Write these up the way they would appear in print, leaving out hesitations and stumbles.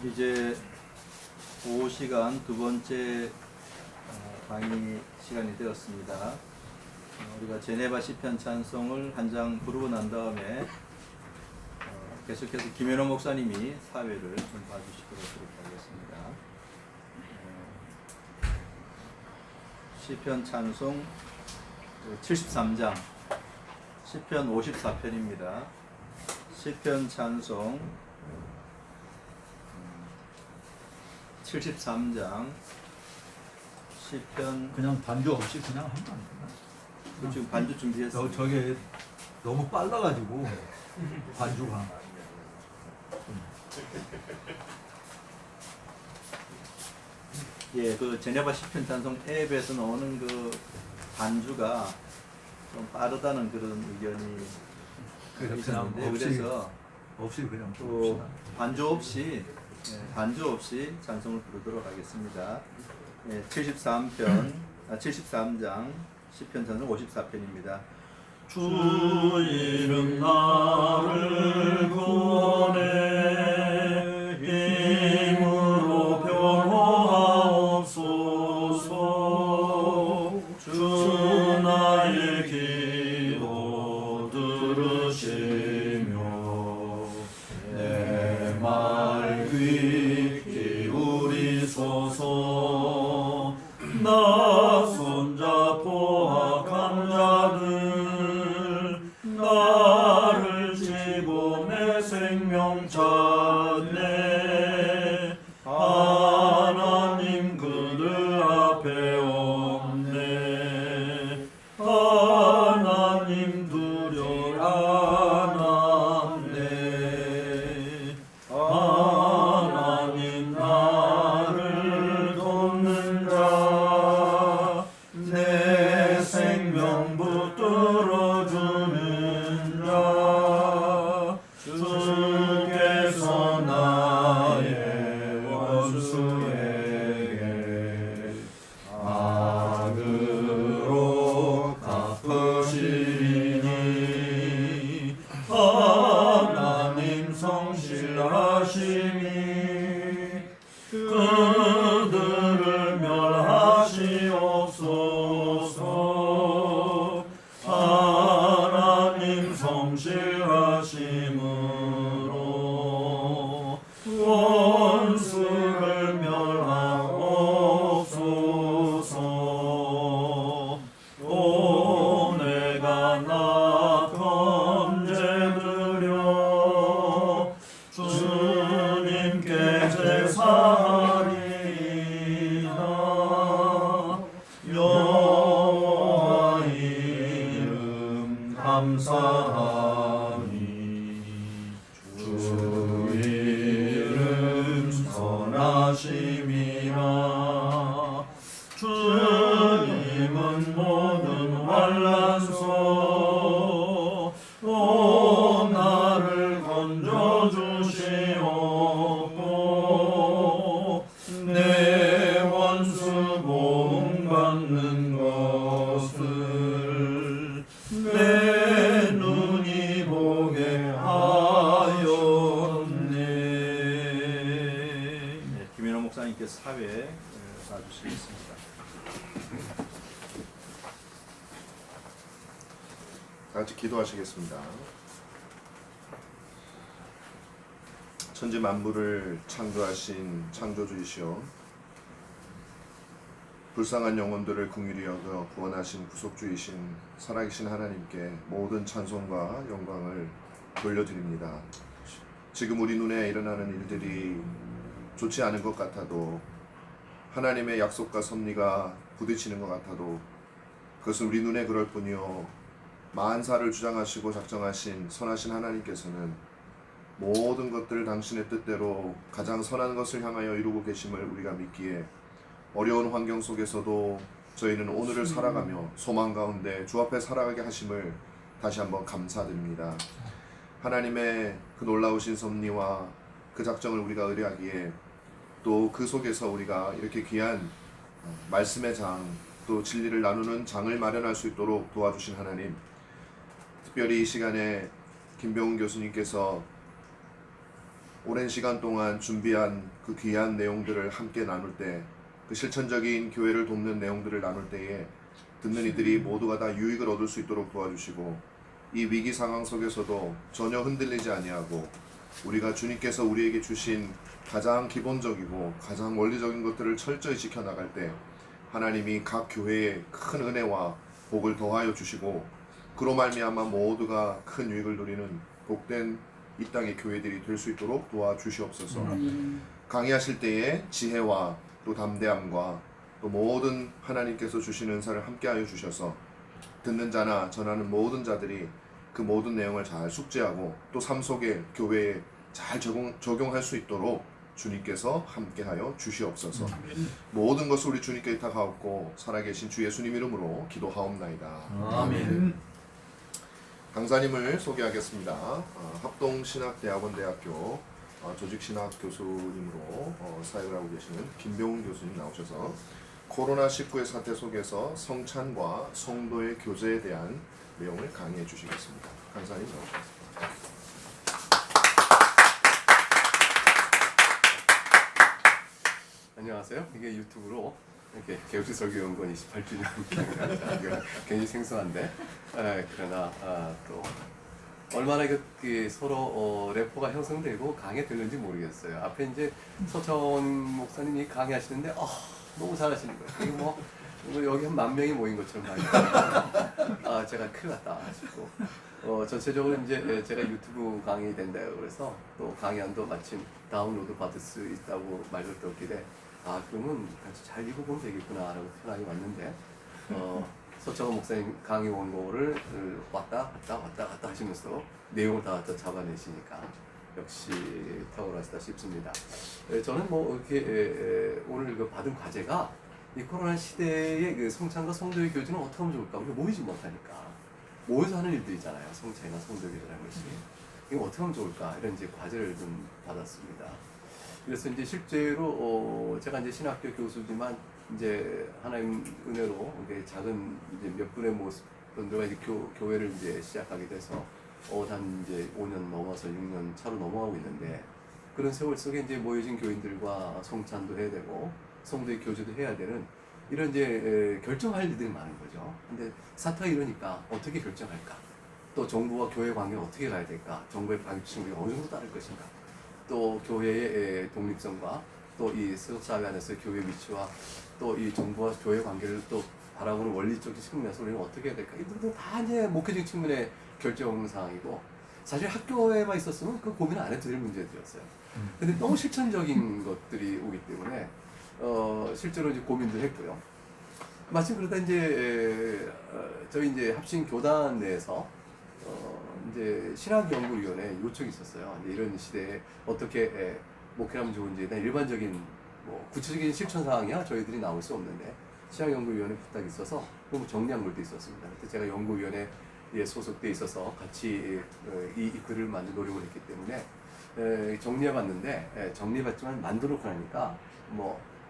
이제 오후 시간 두 번째 강의 시간이 되었습니다. 우리가 제네바 시편 찬송을 한 장 부르고 난 다음에 계속해서 김현호 목사님이 사회를 좀 봐주시도록 하겠습니다. 시편 찬송 73장 시편 54편입니다. 시편 찬송 73장 시편 그냥 반주 없이 그냥 하면 안 되나? 지금 반주 준비했어요. 저게 너무 빨라가지고 반주가 예, 그 제네바 시편 찬송 앱에서 나오는 그 반주가 좀 빠르다는 그런 의견이 있었는데 그래서 없이 그냥 또 반주 없이 찬송을 부르도록 하겠습니다. 73장 시편 찬송 54편입니다. 주 이름 나를 구원해 힘으로 변호하옵소서. 주 나의 기도 들으시며 내 말 귀 기울이소서. 나 손잡고 악한 자들 나를 치고 내 생명 찾네. 하나님 그들 앞에 없네. 하나님 두려워 안 하네. 하나님 나를 돕는 자 내 생명 붙들어 주는 자. 주께서 나의 원수에게 악으로 갚으시니 하나님 성실하심이 그들을 멸하시옵소서. 하나님 성실하심으로 원수를 멸하옵소서. 오 내가 나 범죄들여 주님께 제사하리이다. 여호와 이름 감사하니 주 이름 선하심이라. 주님은 모든 환난서 오 나를 건져주시옵고 내 원수 고응받는 것을 내 눈이 보게 하였네. 네, 김현호 목사님께서 사회 봐주시겠습니다. 같이 기도하시겠습니다. 천지 만물을 창조하신 창조주이시오 불쌍한 영혼들을 긍휼히 여겨 구원하신 구속주이신 살아계신 하나님께 모든 찬송과 영광을 돌려드립니다. 지금 우리 눈에 일어나는 일들이 좋지 않은 것 같아도 하나님의 약속과 섭리가 부딪히는 것 같아도 그것은 우리 눈에 그럴 뿐이요 만사를 주장하시고 작정하신 선하신 하나님께서는 모든 것들을 당신의 뜻대로 가장 선한 것을 향하여 이루고 계심을 우리가 믿기에 어려운 환경 속에서도 저희는 오늘을 살아가며 소망 가운데 주 앞에 살아가게 하심을 다시 한번 감사드립니다. 하나님의 그 놀라우신 섭리와 그 작정을 우리가 의뢰하기에 또 그 속에서 우리가 이렇게 귀한 말씀의 장 또 진리를 나누는 장을 마련할 수 있도록 도와주신 하나님, 특별히 이 시간에 김병훈 교수님께서 오랜 시간 동안 준비한 그 귀한 내용들을 함께 나눌 때, 그 실천적인 교회를 돕는 내용들을 나눌 때에 듣는 이들이 모두가 다 유익을 얻을 수 있도록 도와주시고, 이 위기 상황 속에서도 전혀 흔들리지 아니하고 우리가 주님께서 우리에게 주신 가장 기본적이고 가장 원리적인 것들을 철저히 지켜나갈 때 하나님이 각 교회에 큰 은혜와 복을 더하여 주시고, 그로 말미암아 모두가 큰 유익을 누리는 복된 이 땅의 교회들이 될 수 있도록 도와주시옵소서. 강의하실 때에 지혜와 또 담대함과 또 모든 하나님께서 주시는 은사를 함께하여 주셔서 듣는 자나 전하는 모든 자들이 그 모든 내용을 잘 숙지하고 또 삶 속에 교회에 잘 적용할 수 있도록 주님께서 함께하여 주시옵소서. 모든 것을 우리 주님께 의탁하옵고 살아계신 주 예수님 이름으로 기도하옵나이다. 아멘. 강사님을 소개하겠습니다. 합동신학대학원 대학교 조직신학 교수님으로 사역을 하고 계시는 김병훈 교수님 나오셔서 코로나19의 사태 속에서 성찬과 성도의 교제에 대한 내용을 강의해 주시겠습니다. 강사님 나오셨습니다. 안녕하세요. 이게 유튜브로 이렇게 개우리 설교연구원 28주년 기념을 굉장히 생소한데, 그러나 또 얼마나 서로 래퍼가 형성되고 강에 들는지 모르겠어요. 앞에 이제 서천 목사님이 강의하시는데 너무 잘하시는 거예요. 이거 뭐 여기 한 10,000명이 모인 것처럼 강의하시는데 제가 큰일 났다 싶고, 전체적으로 이제 제가 유튜브 강의 된다고 그래서 또 강의안도 마침 다운로드 받을 수 있다고 말을 듣길래 그러면 같이 잘 읽어보면 되겠구나 라고 편하게 왔는데, 서철원 목사님 강의 원고를 왔다 갔다 하시면서 내용을 다 잡아내시니까 역시 탁월하시다 싶습니다. 저는 이렇게 오늘 받은 과제가 이 코로나 시대의 그 성찬과 성도의 교제는 어떻게 하면 좋을까? 우리가 모이지 못하니까 모여서 하는 일들이잖아요. 성찬이나 성도의 교제라는 것이. 이거 어떻게 하면 좋을까? 이런 이제 과제를 좀 받았습니다. 그래서 이제 실제로 제가 이제 신학교 교수지만 이제 하나님 은혜로 이렇게 작은 이제 몇 분의 분들과 이제 교회를 이제 시작하게 돼서 한 이제 5년 넘어서 6년 차로 넘어가고 있는데, 그런 세월 속에 이제 모여진 교인들과 성찬도 해야 되고 성도의 교제도 해야 되는 이런 이제 결정할 일들이 많은 거죠. 근데 사태가 이러니까 어떻게 결정할까? 또 정부와 교회 관계는 어떻게 가야 될까? 정부의 방침이 어느 정도 따를 것인가? 또 교회의 독립성과 또 이 사회 안에서 교회 위치와 또 이 정부와 교회 관계를 또 바라보는 원리적인 측면에서 우리는 어떻게 해야 될까? 이들도 다 이제 목회적 측면의 결정 사항이고, 사실 학교에만 있었으면 그 고민 안 해도 될 문제들이었어요. 근데 너무 실천적인 것들이 오기 때문에 실제로 이제 고민도 했고요. 마침 그러다 이제 저희 이제 합신 교단 내에서 이제 신학연구위원회 요청이 있었어요. 이제 이런 시대에 어떻게 목회하면 좋은지에 대한 일반적인 구체적인 실천 사항이야 저희들이 나올 수 없는데 신학연구위원회 부탁이 있어서 그럼 정리한 것도 있었습니다. 그때 제가 연구위원회에 소속돼 있어서 같이 이 글을 만들 노력을 했기 때문에 정리해봤는데, 정리해봤지만 만들어놓고 나니까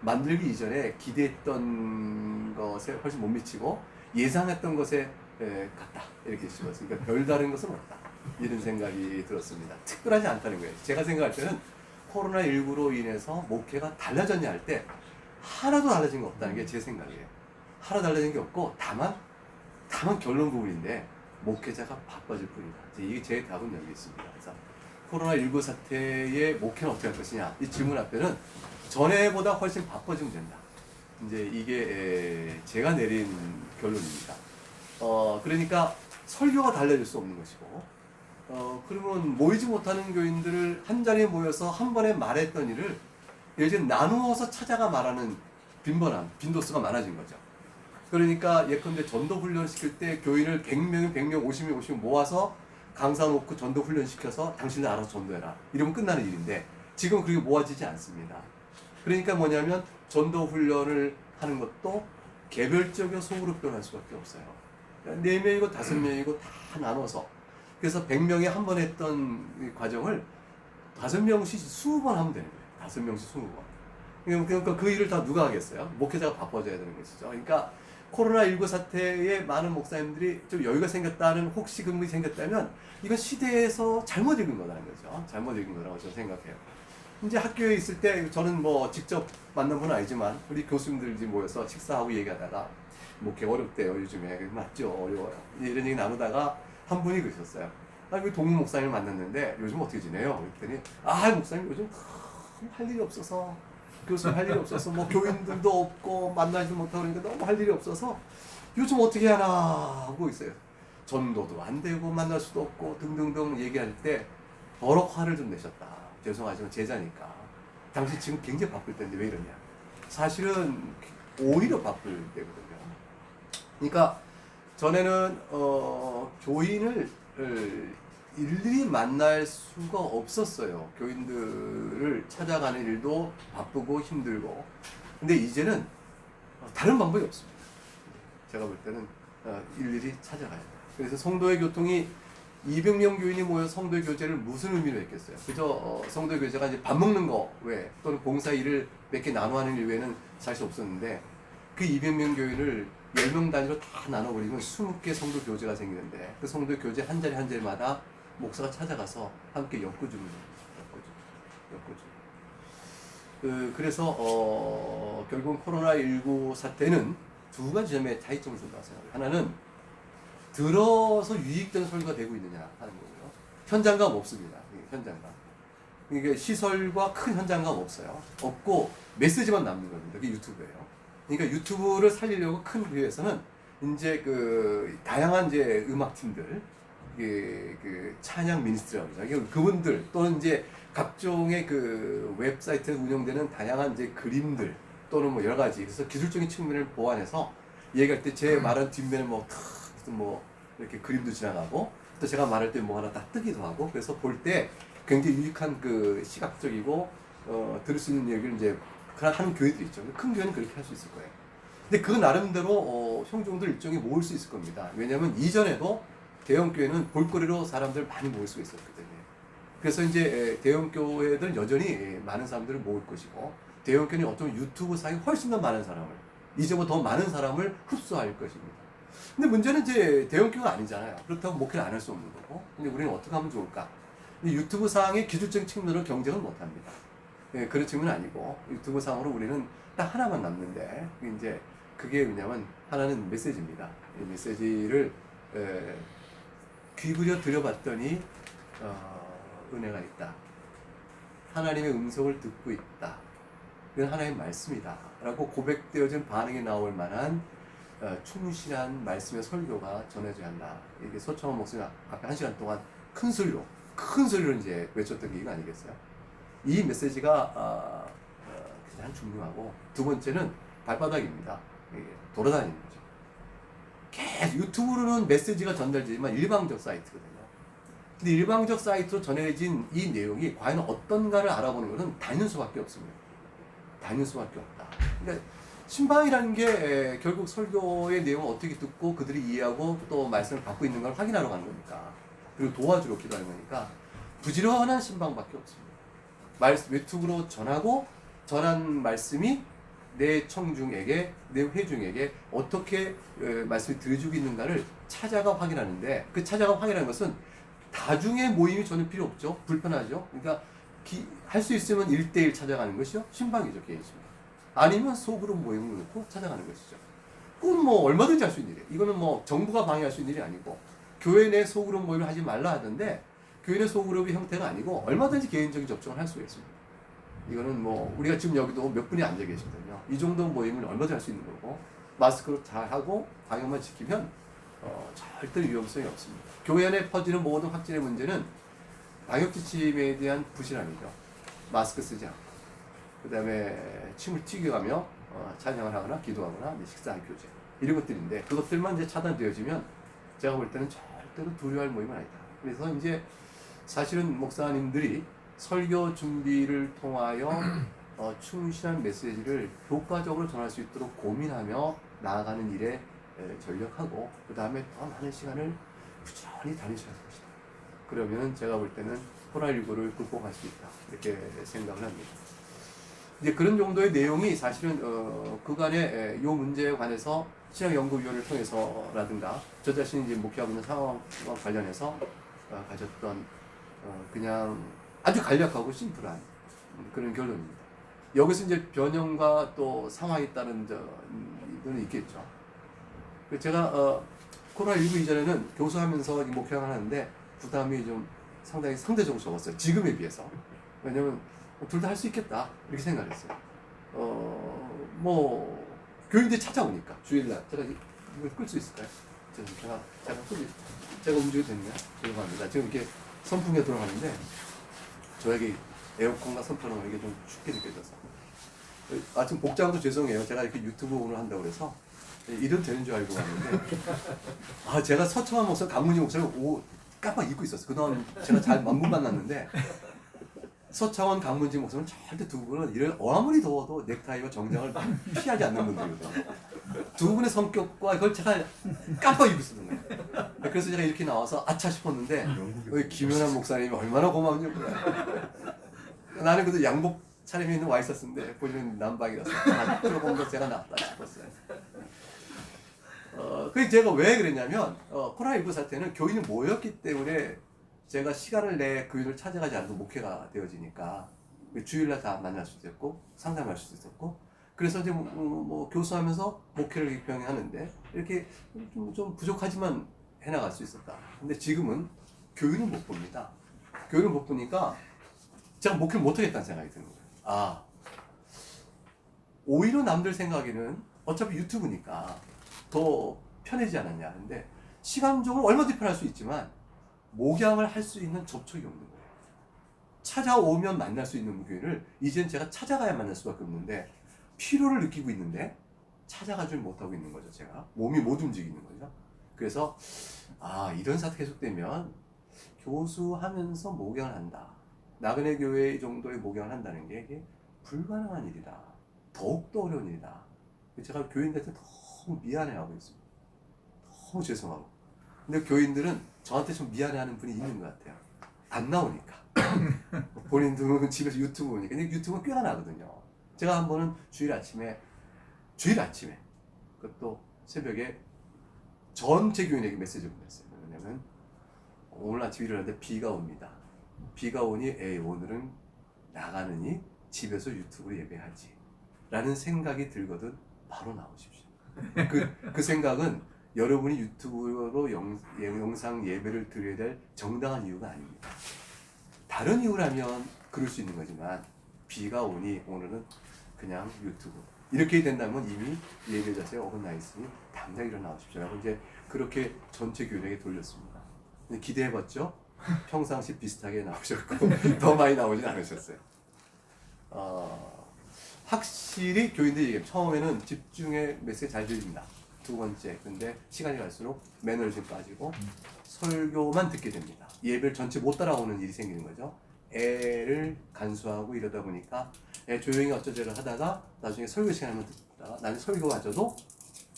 만들기 이전에 기대했던 것에 훨씬 못 미치고 예상했던 것에 같다 이렇게 싶었어요. 그러니까 별다른 것은 없다 이런 생각이 들었습니다. 특별하지 않다는 거예요. 제가 생각할 때는 코로나19로 인해서 목회가 달라졌냐 할 때 하나도 달라진 거 없다는 게 제 생각이에요. 하나 달라진 게 없고 다만 결론 부분인데 목회자가 바빠질 뿐이다. 이게 제 답은 여기 있습니다. 그래서 코로나19 사태의 목회는 어떻게 할 것이냐 이 질문 앞에는 전에보다 훨씬 바빠지면 된다. 이제 이게 제가 내린 결론입니다. 그러니까 설교가 달라질 수 없는 것이고, 그러면 모이지 못하는 교인들을 한 자리에 모여서 한 번에 말했던 일을 이제 나누어서 찾아가 말하는 빈도수가 많아진 거죠. 그러니까 예컨대 전도 훈련 시킬 때 교인을 100명, 50명 모아서 강사 놓고 전도 훈련 시켜서 당신들 알아서 전도해라 이러면 끝나는 일인데 지금 그렇게 모아지지 않습니다. 그러니까 뭐냐면 전도 훈련을 하는 것도 개별적인 소그룹별로 할 수밖에 없어요. 4명이고 5명이고 다 나눠서, 그래서 100명이 한 번 했던 이 과정을 5명씩 20번 하면 되는 거예요. 5명씩 20번. 그러니까 그 일을 다 누가 하겠어요? 목회자가 바빠져야 되는 것이죠. 그러니까 코로나19 사태에 많은 목사님들이 좀 여유가 생겼다는 혹시 그분이 생겼다면 이건 시대에서 잘못 읽은 거라는 거죠. 잘못 읽은 거라고 저는 생각해요. 이제 학교에 있을 때 저는 뭐 직접 만난 분 아니지만 우리 교수님들이 모여서 식사하고 얘기하다가 목회 어렵대요 요즘에. 맞죠, 어려워요. 이런 얘기 나누다가 한 분이 그러셨어요. 우리 동문 목사님을 만났는데 요즘 어떻게 지내요? 그랬더니 목사님 요즘 할 일이 없어서 교수님 할 일이 없어서 뭐 교인들도 없고 만나지도 못하고 그러니까 너무 할 일이 없어서 요즘 어떻게 하나 하고 있어요. 전도도 안 되고 만날 수도 없고 등등등 얘기할 때 버럭 화를 좀 내셨다. 죄송하지만 제자니까 당신 지금 굉장히 바쁠 때인데 왜 이러냐. 사실은 오히려 바쁠 때거든요. 그러니까 전에는 교인을 일일이 만날 수가 없었어요. 교인들을 찾아가는 일도 바쁘고 힘들고. 근데 이제는 다른 방법이 없습니다. 제가 볼 때는 일일이 찾아가야 돼요. 그래서 성도의 교통이 200명 교인이 모여 성도의 교제를 무슨 의미로 했겠어요? 그저 성도의 교제가 이제 밥 먹는 거 외 또는 봉사 일을 몇 개 나눠 하는 일 외에는 사실 없었는데 그 200명 교인을 10명 단위로 다 나눠버리면 20개 성도 교제가 생기는데 그 성도 교제 한 자리 한 자리마다 목사가 찾아가서 함께 엮어주는 거예요. 그래서 결국 코로나19 사태는 두 가지 점에 차이점을 준다고 생각해요. 하나는 들어서 유익된 설교가 되고 있느냐 하는 거고요. 현장감 없습니다. 현장감. 그러니까 시설과 큰 현장감 없어요. 없고 메시지만 남는 겁니다. 그게 유튜브예요. 그러니까 유튜브를 살리려고 큰 교회에서는 이제 그 다양한 이제 음악팀들, 그 찬양 미니스트라고 그러죠. 그분들 또는 이제 각종의 그 웹사이트에 운영되는 다양한 이제 그림들 또는 뭐 여러 가지 그래서 기술적인 측면을 보완해서 얘기할 때 제 말한 뒷면에 뭐 이렇게 그림도 지나가고 또 제가 말할 때 뭐 하나 딱 뜨기도 하고 그래서 볼 때 굉장히 유익한 그 시각적이고 들을 수 있는 얘기를 이제 하는 교회들이 있죠. 큰 교회는 그렇게 할 수 있을 거예요. 근데 그 나름대로 형종들 일종이 모을 수 있을 겁니다. 왜냐하면 이전에도 대형 교회는 볼거리로 사람들 많이 모일 수 있었거든요. 그래서 이제 대형 교회들 여전히 많은 사람들을 모을 것이고 대형 교회는 어쩌면 유튜브 상에 훨씬 더 많은 사람을 이제보다 더 많은 사람을 흡수할 것입니다. 근데 문제는 이제 대형 교회가 아니잖아요. 그렇다고 목회를 안 할 수 없는 거고. 근데 우리는 어떻게 하면 좋을까? 유튜브 상의 기술적인 측면으로 경쟁을 못 합니다. 그런 측면은 아니고 유튜브 상으로 우리는 딱 하나만 남는데 이제 그게 뭐냐면 하나는 메시지입니다. 이 메시지를 귀부려 들여봤더니 은혜가 있다. 하나님의 음성을 듣고 있다. 이건 하나님의 말씀이다. 라고 고백되어진 반응이 나올 만한 충실한 말씀의 설교가 전해져야 한다. 이게 소청원 목사님 앞에 1시간 동안 큰 소리로 이제 외쳤던 게 이거 아니겠어요? 이 메시지가 가장 중요하고 두 번째는 발바닥입니다. 돌아다니는 거죠. 계속 유튜브로는 메시지가 전달되지만 일방적 사이트거든요. 근데 일방적 사이트로 전해진 이 내용이 과연 어떤가를 알아보는 것은 다닐 수밖에 없습니다. 다닐 수밖에 없다. 그러니까 신방이라는 게 결국 설교의 내용을 어떻게 듣고 그들이 이해하고 또 말씀을 받고 있는 걸 확인하러 가는 거니까 그리고 도와주러 기도하는 거니까 부지런한 신방밖에 없습니다. 유튜브로 전한 말씀이 내 청중에게 내 회중에게 어떻게 말씀을 들려주고 있는가를 찾아가 확인하는데 그 찾아가 확인하는 것은 다중의 모임이 전혀 필요 없죠. 불편하죠. 그러니까 할 수 있으면 1대1 찾아가는 것이요. 신방이죠. 개인신방. 아니면 소그룹 모임을 놓고 찾아가는 것이죠. 그건 뭐 얼마든지 할 수 있는 일이에요. 이거는 뭐 정부가 방해할 수 있는 일이 아니고 교회 내 소그룹 모임을 하지 말라 하던데 교회 내 소그룹의 형태가 아니고 얼마든지 개인적인 접촉을 할 수가 있습니다. 이거는 뭐 우리가 지금 여기도 몇 분이 앉아 계시거든요. 이 정도 모임을 얼마든지 할 수 있는 거고 마스크로 잘 하고 방역만 지키면 절대 위험성이 없습니다. 교회 안에 퍼지는 모든 확진의 문제는 방역 지침에 대한 부실함이죠. 마스크 쓰지 않고 그 다음에 침을 튀겨가며 찬양을 하거나 기도하거나 식사할 교제 이런 것들인데 그것들만 이제 차단되어지면 제가 볼 때는 절대로 두려워할 모임은 아니다. 그래서 이제 사실은 목사님들이 설교 준비를 통하여 충실한 메시지를 효과적으로 전할 수 있도록 고민하며 나아가는 일에 전력하고 그 다음에 더 많은 시간을 부지런히 다니셔야 할 것이다. 그러면 제가 볼 때는 코로나19를 극복할 수 있다 이렇게 생각을 합니다. 이제 그런 정도의 내용이 사실은 그간의 이 문제에 관해서 신앙연구위원회를 통해서라든가 저 자신이 이제 목회하고 있는 상황과 관련해서 가졌던 그냥 아주 간략하고 심플한 그런 결론입니다. 여기서 이제 변형과 또 상황에 따른 는 있겠죠. 제가 코로나19 이전에는 교수하면서 목회를 하는데 부담이 좀 상당히 상대적으로 적었어요. 지금에 비해서. 왜냐면 둘 다 할 수 있겠다 이렇게 생각을 했어요. 뭐 교인들이 찾아오니까 주일날 제가 이걸 끌 수 있을까요? 제가 움직여도 되나요? 죄송합니다. 지금 이렇게 선풍기가 돌아가는데 저에게 에어컨과 선풍기가 이게 좀 춥게 느껴져서 아침 복장도 죄송해요. 제가 이렇게 유튜브 오늘 한다고 그래서 이래도 되는 줄 알고 왔는데 제가 서청한 목사 강문희 목사를 깜빡 잊고 있었어요. 그동안 제가 잘 못 만났는데 서창원, 강문지 목사는 절대 두 분은 이를 아무리 더워도 넥타이와 정장을 피하지 않는 분들이거든요. 두 분의 성격과 이걸 제가 깜빡 잊고 있었던 거예요. 그래서 제가 이렇게 나와서 아차 싶었는데 김연한 목사님이 얼마나 고마운지 몰라요. 나는 그래도 양복 차림에 있는 와 있었는데 본인은 남방이라서 들어보면 제가 낫다 싶었어요. 그래서 제가 왜 그랬냐면 코로나19 사태는 교인이 모였기 때문에 제가 시간을 내 교인을 찾아가지 않아도 목회가 되어지니까 주일날 다 만날 수도 있고 상담할 수도 있었고 그래서 이제 뭐 교수하면서 목회를 병행하는데 이렇게 좀 부족하지만 해나갈 수 있었다. 근데 지금은 교인을 못 봅니다. 교인을 못 보니까 제가 목회를 못 하겠다는 생각이 드는 거예요. 오히려 남들 생각에는 어차피 유튜브니까 더 편하지 않았냐 하는데 시간적으로 얼마든지 편할 수 있지만 목양을 할 수 있는 접촉이 없는 거예요. 찾아오면 만날 수 있는 교회를 이젠 제가 찾아가야 만날 수밖에 없는데 필요를 느끼고 있는데 찾아가지 못하고 있는 거죠. 제가 몸이 못 움직이는 거죠. 그래서 이런 사태 계속되면 교수하면서 목양을 한다. 나그네 교회 정도의 목양을 한다는 게 이게 불가능한 일이다. 더욱더 어려운 일이다. 제가 교인들한테 너무 미안해하고 있습니다. 너무 죄송하고. 근데 교인들은 저한테 좀 미안해하는 분이 있는 것 같아요. 안 나오니까. 본인들은 집에서 유튜브 보니까. 근데 유튜브는 꽤나 나거든요. 제가 한 번은 주일 아침에 그것도 새벽에 전체 교인에게 메시지를 보냈어요. 왜냐면 오늘 아침 일어났는데 비가 옵니다. 비가 오니 오늘은 나가느니 집에서 유튜브로 예배하지 라는 생각이 들거든 바로 나오십시오. 그 생각은 여러분이 유튜브로 영상 예배를 드려야 될 정당한 이유가 아닙니다. 다른 이유라면 그럴 수 있는 거지만 비가 오니 오늘은 그냥 유튜브 이렇게 된다면 이미 예배 자체에 어긋나 있으니 당장 일어나십시오 라고 이제 그렇게 전체 교인에게 돌렸습니다. 기대해봤죠? 평상시 비슷하게 나오셨고 더 많이 나오진 않으셨어요. 확실히 교인들이 얘기해요. 처음에는 집중의 메시지 잘 들립니다. 두 번째, 근데 시간이 갈수록 매너리즘 빠지고 설교만 듣게 됩니다. 예배를 전체 못 따라오는 일이 생기는 거죠. 애를 간수하고 이러다 보니까 조용히 어쩌저쩌 하다가 나중에 설교 시간만 듣다가 나중에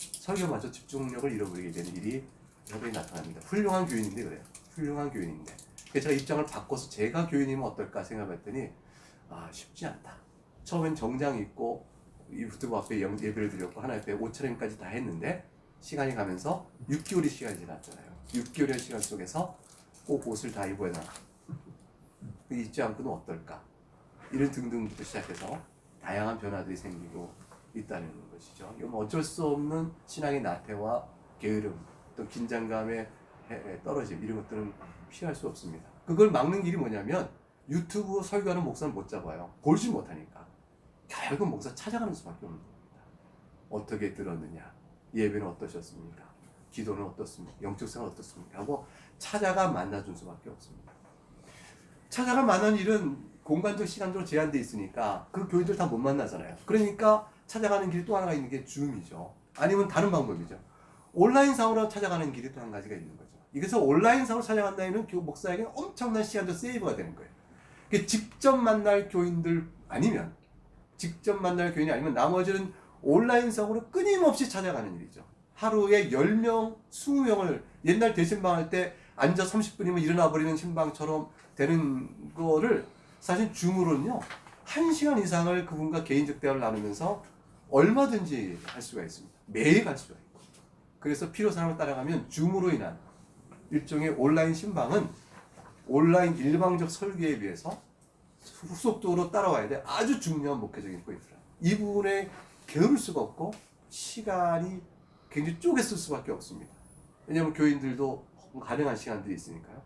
설교마저 집중력을 잃어버리게 되는 일이 여러분이 나타납니다. 훌륭한 교인인데 그래요. 훌륭한 교인인데. 그래서 제가 입장을 바꿔서 제가 교인이면 어떨까 생각했더니 쉽지 않다. 처음엔 정장 입고 유튜브 앞에 예배를 드렸고 하나 앞에 옷차림까지 다 했는데 시간이 가면서 6개월의 시간이 지났잖아요. 6개월의 시간 속에서 꼭 옷을 다 입어야 하나 입지 않고는 어떨까 이런 등등부터 시작해서 다양한 변화들이 생기고 있다는 것이죠. 이건 어쩔 수 없는 신앙의 나태와 게으름 또 긴장감의 떨어짐 이런 것들은 피할 수 없습니다. 그걸 막는 길이 뭐냐면 유튜브 설교하는 목사는 못 잡아요. 보지 못하니까. 결국 목사 찾아가는 수밖에 없는 겁니다. 어떻게 들었느냐? 예배는 어떠셨습니까? 기도는 어떻습니까? 영적 생활 어떻습니까? 하고 찾아가 만나준 수밖에 없습니다. 찾아가 만난 일은 공간적 시간적으로 제한되어 있으니까 그 교인들 다 못 만나잖아요. 그러니까 찾아가는 길이 또 하나가 있는 게 줌이죠. 아니면 다른 방법이죠. 온라인상으로 찾아가는 길이 또 한 가지가 있는 거죠. 그래서 온라인상으로 찾아간다면 목사에게는 엄청난 시간적 세이브가 되는 거예요. 직접 만날 교인들 아니면 나머지는 온라인상으로 끊임없이 찾아가는 일이죠. 하루에 10명, 20명을 옛날 대신방 할 때 앉아 30분이면 일어나 버리는 신방처럼 되는 거를 사실 줌으로는요 1시간 이상을 그분과 개인적 대화를 나누면서 얼마든지 할 수가 있습니다. 매일 갈 수가 있고 그래서 필요 사항을 따라가면 줌으로 인한 일종의 온라인 신방은 온라인 일방적 설계에 비해서 후속적으로 따라와야 돼 아주 중요한 목회적인 포인트라. 이 부분에 게으를 수가 없고 시간이 굉장히 쪼갰을 수밖에 없습니다. 왜냐하면 교인들도 가능한 시간들이 있으니까요.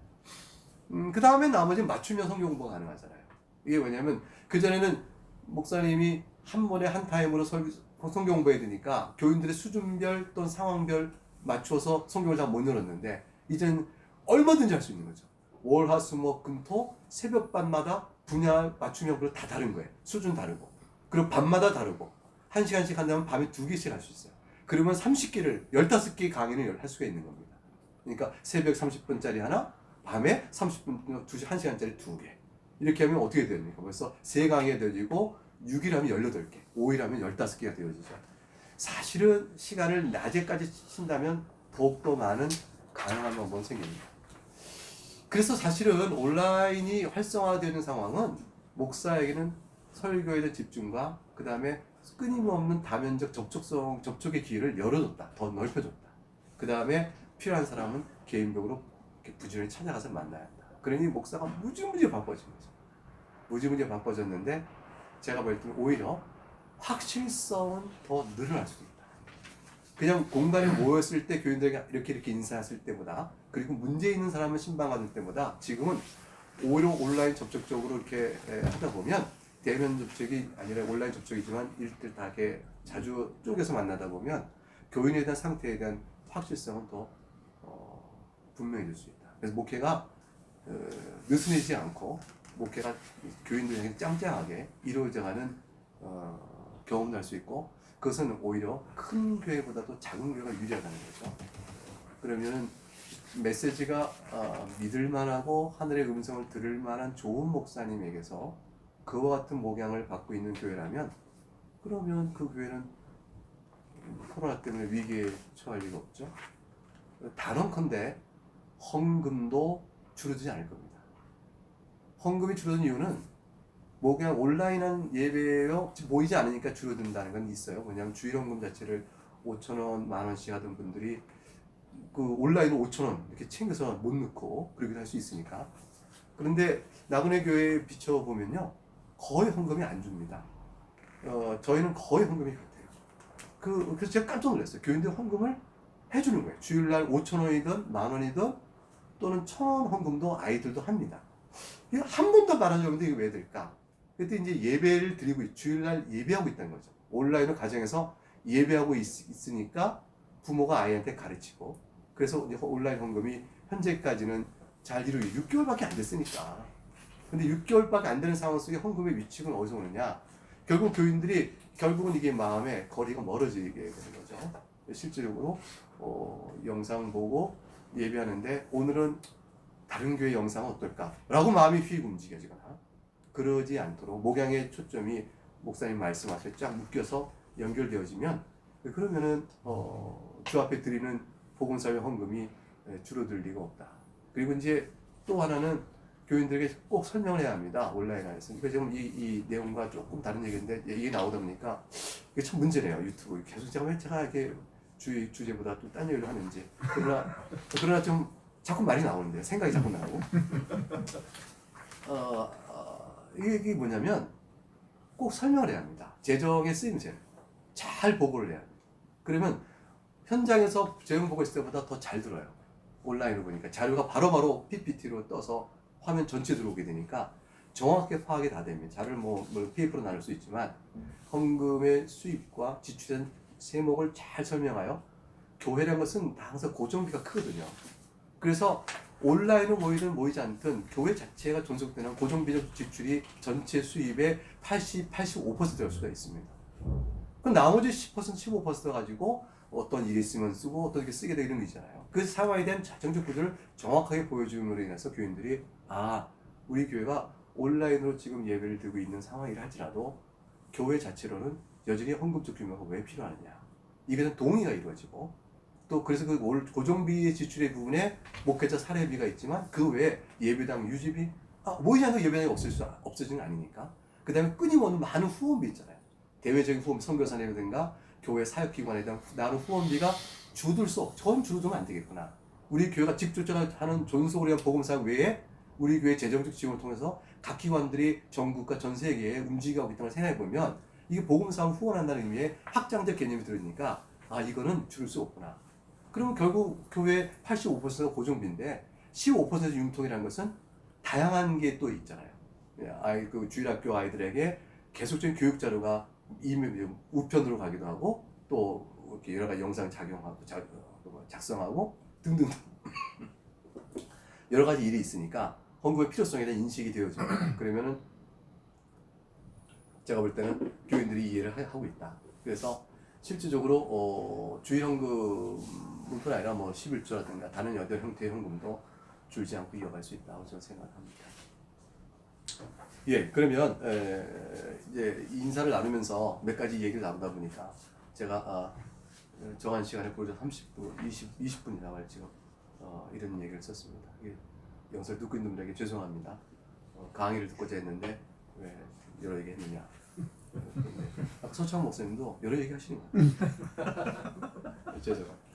그 다음에 나머지 맞춤형 성경 공부가 가능하잖아요. 이게 뭐냐면 그전에는 목사님이 한 번에 한 타임으로 성경 공부해야 되니까 교인들의 수준별 또는 상황별 맞춰서 성경을 다 못 열었는데 이제는 얼마든지 할 수 있는 거죠. 월, 화, 수, 목, 금, 토 새벽반마다 분야 맞춤형으로 다 다른 거예요. 수준 다르고 그리고 밤마다 다르고 1시간씩 한다면 밤에 2개씩 할 수 있어요. 그러면 30개를 15개 강의를 할 수가 있는 겁니다. 그러니까 새벽 30분짜리 하나 밤에 30분 1시간짜리 2개 이렇게 하면 어떻게 됩니까? 벌써 3강의가 되어지고 6일 하면 18개 5일 하면 15개가 되어지죠. 사실은 시간을 낮에까지 친다면 더욱더 많은 가능한 방법은 생깁니다. 그래서 사실은 온라인이 활성화되는 상황은 목사에게는 설교에 대한 집중과 그 다음에 끊임없는 다면적 접촉의 기회를 열어줬다. 더 넓혀줬다. 그 다음에 필요한 사람은 개인적으로 이렇게 부지런히 찾아가서 만나야 한다. 그러니 목사가 무지무지 바빠진 거죠. 무지무지 바빠졌는데 제가 볼 때는 오히려 확실성은 더 늘어날 수도 있다. 그냥 공간에 모였을 때 교인들에게 이렇게 인사했을 때보다 그리고 문제 있는 사람을 신방받을 때보다 지금은 오히려 온라인 접촉적으로 이렇게 하다 보면 대면 접촉이 아니라 온라인 접촉이지만 일대하게 자주 쪼개서 만나다 보면 교인에 대한 상태에 대한 확실성은 더 분명해질 수 있다. 그래서 목회가 느슨해지지 않고 목회가 교인들에게 짱짱하게 이루어져가는 경험도 할 수 있고 그것은 오히려 큰 교회보다도 작은 교회가 유리하다는 거죠. 그러면 메시지가 믿을만하고 하늘의 음성을 들을 만한 좋은 목사님에게서 그와 같은 목양을 받고 있는 교회라면 그러면 그 교회는 코로나 때문에 위기에 처할 리가 없죠. 단언컨대 헌금도 줄어들지 않을 겁니다. 헌금이 줄어든 이유는 뭐 그냥 온라인한 예배요 모이지 않으니까 줄어든다는 건 있어요. 왜냐하면 주일 헌금 자체를 5,000원, 10,000원씩 하던 분들이 그 온라인으로 5,000원 이렇게 챙겨서 못 넣고 그러기도 할 수 있으니까. 그런데 나그네 교회에 비춰보면요 거의 헌금이 안 줍니다. 저희는 거의 헌금이 같아요. 그래서 제가 깜짝 놀랐어요. 교인들 헌금을 해주는 거예요. 주일날 5,000원이든 10,000원이든 또는 1,000원 헌금도 아이들도 합니다. 이거 한 번도 말하자는데 이거 왜 될까? 그때 이제 예배를 드리고 주일날 예배하고 있다는 거죠. 온라인으로 가정에서 예배하고 있으니까 부모가 아이한테 가르치고 그래서 이제 온라인 헌금이 현재까지는 잘 이루기 6개월밖에 안 됐으니까. 근데 6개월밖에 안 되는 상황 속에 헌금의 위축은 어디서 오느냐? 결국 교인들이 결국은 이게 마음에 거리가 멀어지게 되는 거죠. 실질적으로 영상 보고 예배하는데 오늘은 다른 교회 영상은 어떨까? 라고 마음이 휙 움직여지거나 그러지 않도록 목양의 초점이 목사님 말씀하실 쫙 묶여서 연결되어지면 그러면은 주 앞에 드리는 복음사회 헌금이 줄어들 리가 없다. 그리고 이제 또 하나는 교인들에게 꼭 설명을 해야 합니다. 온라인 안에서. 그러니까 지금 이 내용과 조금 다른 얘기인데 이게 나오다 보니까 이게 참 문제네요. 유튜브 계속 제가 이렇게 주제보다 또 딴 얘기를 하는지 그러나 좀 자꾸 말이 나오는데 생각이 자꾸 나고 이게 뭐냐면 꼭 설명을 해야 합니다. 재정의 쓰임새를 잘 보고를 해야 합니다. 그러면 현장에서 재정 보고 있을 때보다 더 잘 들어요. 온라인으로 보니까 자료가 바로바로 PPT로 떠서 화면 전체 들어오게 되니까 정확하게 파악이 다 됩니다. 자료를 뭐 PF로 나눌 수 있지만 헌금의 수입과 지출된 세목을 잘 설명하여 교회라는 것은 항상 고정비가 크거든요. 그래서 온라인으로 모이든 모이지 않든 교회 자체가 존속되는 고정비적 지출이 전체 수입의 85%될 수가 있습니다. 그럼 나머지 10%, 15% 가지고 어떤 일이 있으면 쓰고 어떻게 쓰게 되는 게 있잖아요. 그 상황에 대한 자정적 구조를 정확하게 보여줌으로 인해서 교인들이 우리 교회가 온라인으로 지금 예배를 드리고 있는 상황이라 할지라도 교회 자체로는 여전히 헌금적 규모가 왜 필요하느냐. 이게 대한 동의가 이루어지고 또 그래서 그 고정비의 지출의 부분에 목회자 사례비가 있지만 그 외에 예배당 유지비 모이지 않는 예배당이 없어지는 거 아니니까. 그 다음에 끊임없는 많은 후원비 있잖아요. 대외적인 후원, 선교사라든가 교회 사역기관에 대한 나는 후원비가 주둘 수 없, 전 주두면 안 되겠구나. 우리 교회가 직접적으로 하는 존속을 위한 복음사역 외에 우리 교회 재정적 지원을 통해서 각 기관들이 전국과 전 세계에 움직이고 있다는 걸 생각해 보면 이게 복음사역을 후원한다는 의미의 확장적 개념이 들으니까 아 이거는 줄일 수 없구나. 그러면 결국 교회 85%가 고정비인데 15% 융통이라는 것은 다양한 게 또 있잖아요. 그 주일학교 아이들에게 계속적인 교육 자료가 우편으로 가기도 하고 또 이렇게 여러 가지 영상 작용하고 작성하고 등등 여러 가지 일이 있으니까 헌금의 필요성에 대한 인식이 되어져. 그러면은 제가 볼 때는 교인들이 이해를 하고 있다. 그래서 실질적으로 주일 헌금뿐 아니라 뭐 11조라든가 다른 여러 형태의 헌금도 줄지 않고 이어갈 수 있다고 저는 생각합니다. 예, 그러면 이제 인사를 나누면서 몇 가지 얘기를 나누다 보니까 제가 정한 시간에 보여줘 30분, 20분이라고 지금 이런 얘기를 썼습니다. 영상을 듣고 있는 분들에게 죄송합니다. 강의를 듣고자 했는데 왜 여러 얘기 했느냐. 아까 서창 목사님도 여러 얘기 하시는 거예요. 죄송합니다.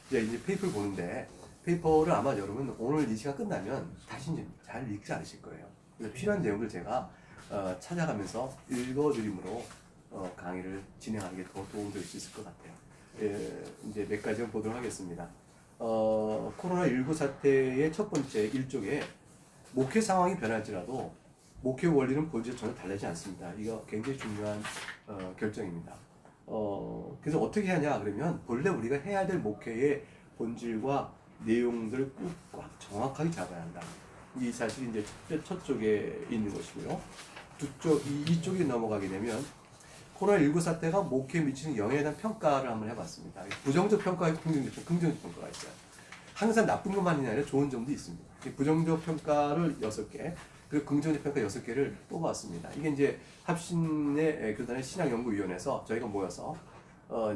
이제 페이퍼를 보는데 페이퍼를 아마 여러분 오늘 이 시간 끝나면 다시 이제 잘 읽지 않으실 거예요. 그래서 필요한 내용들 제가 찾아가면서 읽어드림으로 강의를 진행하는 게 더 도움될 수 있을 것 같아요. 이제 몇 가지 보도록 하겠습니다. 코로나19 사태의 첫 번째 1쪽에 목회 상황이 변할지라도 목회 원리는 본질은 전혀 다르지 않습니다. 이거 굉장히 중요한 결정입니다. 그래서 어떻게 하냐 그러면 본래 우리가 해야 될 목회의 본질과 내용들을 꼭 정확하게 잡아야 한다. 이 사실이 이제 첫 쪽에 있는 것이고요. 이쪽에 넘어가게 되면 코로나19 사태가 목회에 미치는 영향에 대한 평가를 한번 해봤습니다. 부정적 평가와 긍정적 평가가 있어요. 항상 나쁜 것만이 아니라 좋은 점도 있습니다. 부정적 평가를 6개, 그리고 긍정적 평가 6개를 뽑아왔습니다. 이게 이제 합신의 교단의 신학연구위원회에서 저희가 모여서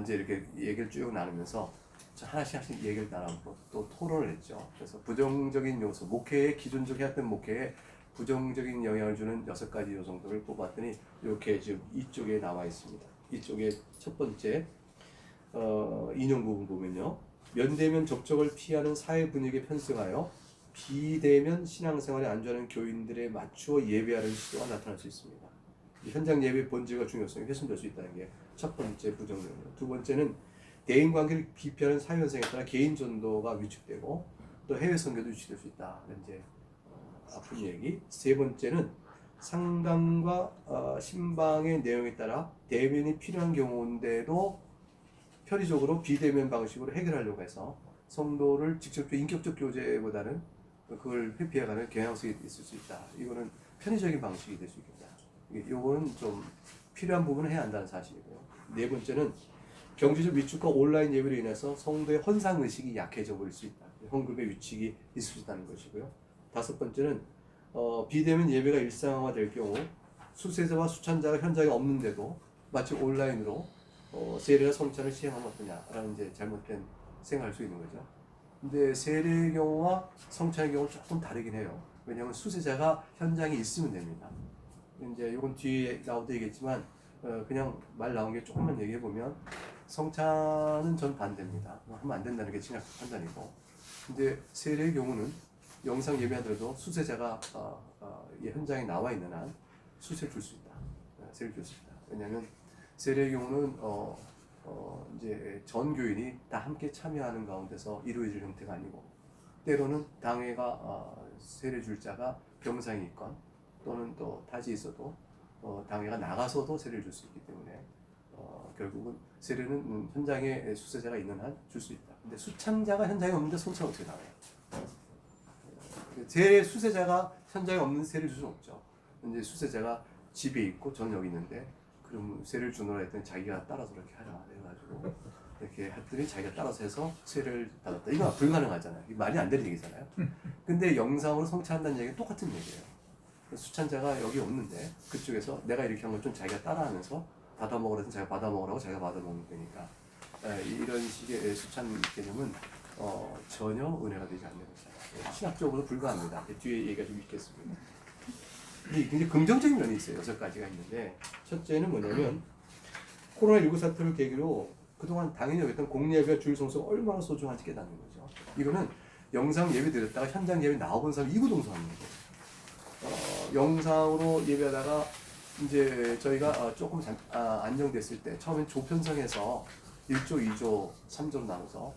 이제 이렇게 얘기를 쭉 나누면서 하나씩 얘기를 나누고 또 토론을 했죠. 그래서 부정적인 요소, 목회의 기존적 해왔던 목회에 부정적인 영향을 주는 6가지 요 정도를 뽑았더니 이렇게 지금 이쪽에 나와 있습니다. 이쪽에 첫 번째 인용 부분 보면요. 면대면 접촉을 피하는 사회 분위기에 편승하여 비대면 신앙생활에 안주하는 교인들에 맞추어 예배하는 시도가 나타날 수 있습니다. 현장 예배의 본질과 중요성이 훼손될 수 있다는 게 첫 번째 부정적입니다. 두 번째는 대인관계를 기피하는 사회 현상에 따라 개인 전도가 위축되고 또 해외 선교도 위축될 수 있다. 이제 아픈 얘기. 세 번째는 상담과 신방의 내용에 따라 대면이 필요한 경우인데도 편의적으로 비대면 방식으로 해결하려고 해서 성도를 직접적 인격적 교제보다는 그걸 회피해가는 경향성이 있을 수 있다. 이거는 편의적인 방식이 될 수 있겠다. 이거는 좀 필요한 부분을 해야 한다는 사실이고요. 네 번째는 경제적 위축과 온라인 예배로 인해서 성도의 헌상 의식이 약해져 버릴 수 있다. 헌금의 위축이 있을 수 있다는 것이고요. 다섯 번째는 비대면 예배가 일상화될 경우 수세자와 수찬자가 현장에 없는데도 마치 온라인으로 세례와 성찬을 시행하면 어떠냐라는 이제 잘못된 생각할 수 있는 거죠. 근데 세례의 경우와 성찬의 경우는 조금 다르긴 해요. 왜냐하면 수세자가 현장에 있으면 됩니다. 이제 이건 뒤에 나오도 얘기했지만 그냥 말 나온 게 조금만 얘기해 보면 성찬은 전 반대입니다. 하면 안 된다는 게 신학적 판단이고, 근데 세례의 경우는 영상 예배하더라도 수세자가 현장에 나와 있는 한 수세를 줄 수 있다. 세례를 줄 수 있다. 왜냐하면 세례의 경우는 이제 전 교인이 다 함께 참여하는 가운데서 이루어질 형태가 아니고, 때로는 당회가 세례 줄 자가 병상이 있건 또는 또 타지 있어도 당회가 나가서도 세례를 줄 수 있기 때문에 결국은 세례는 현장에 수세자가 있는 한 줄 수 있다. 근데 수찬자가 현장에 없는데 성찬 어떻게 나와요? 세례 수세자가 현장에 없는 세례를 줄 수는 없죠. 이제 수세자가 집에 있고 저는 여기 있는데 그럼 세례를 주노라 했더니 자기가 따라서 이렇게 하라 해가지고 이렇게 했더니 자기가 따라서 해서 세례를 받았다. 이건 불가능하잖아요. 이게 말이 안 되는 얘기잖아요. 근데 영상으로 성찬한다는 얘기는 똑같은 얘기예요. 수찬자가 여기 없는데 그쪽에서 내가 이렇게 한 걸 좀 자기가 따라하면서 받아 먹으라면 자기가 받아 먹으라고 자기가 받아 먹는 거니까 이런 식의 수찬 개념은 전혀 은혜가 되지 않는 것이다. 신학적으로 불가합니다. 뒤에 얘기가 좀 있겠습니다. 굉장히 긍정적인 면이 있어요. 6가지가 있는데 첫째는 뭐냐면 코로나19 사태를 계기로 그동안 당연히 여겼던 공예배와 주일 성수가 얼마나 소중한지 깨닫는 거죠. 이거는 영상 예배 드렸다가 현장 예배 나와본 사람 이구동성하는 거예요. 영상으로 예배하다가 이제 저희가 조금 안정됐을 때 처음엔 조편성에서 1조, 2조, 3조로 나눠서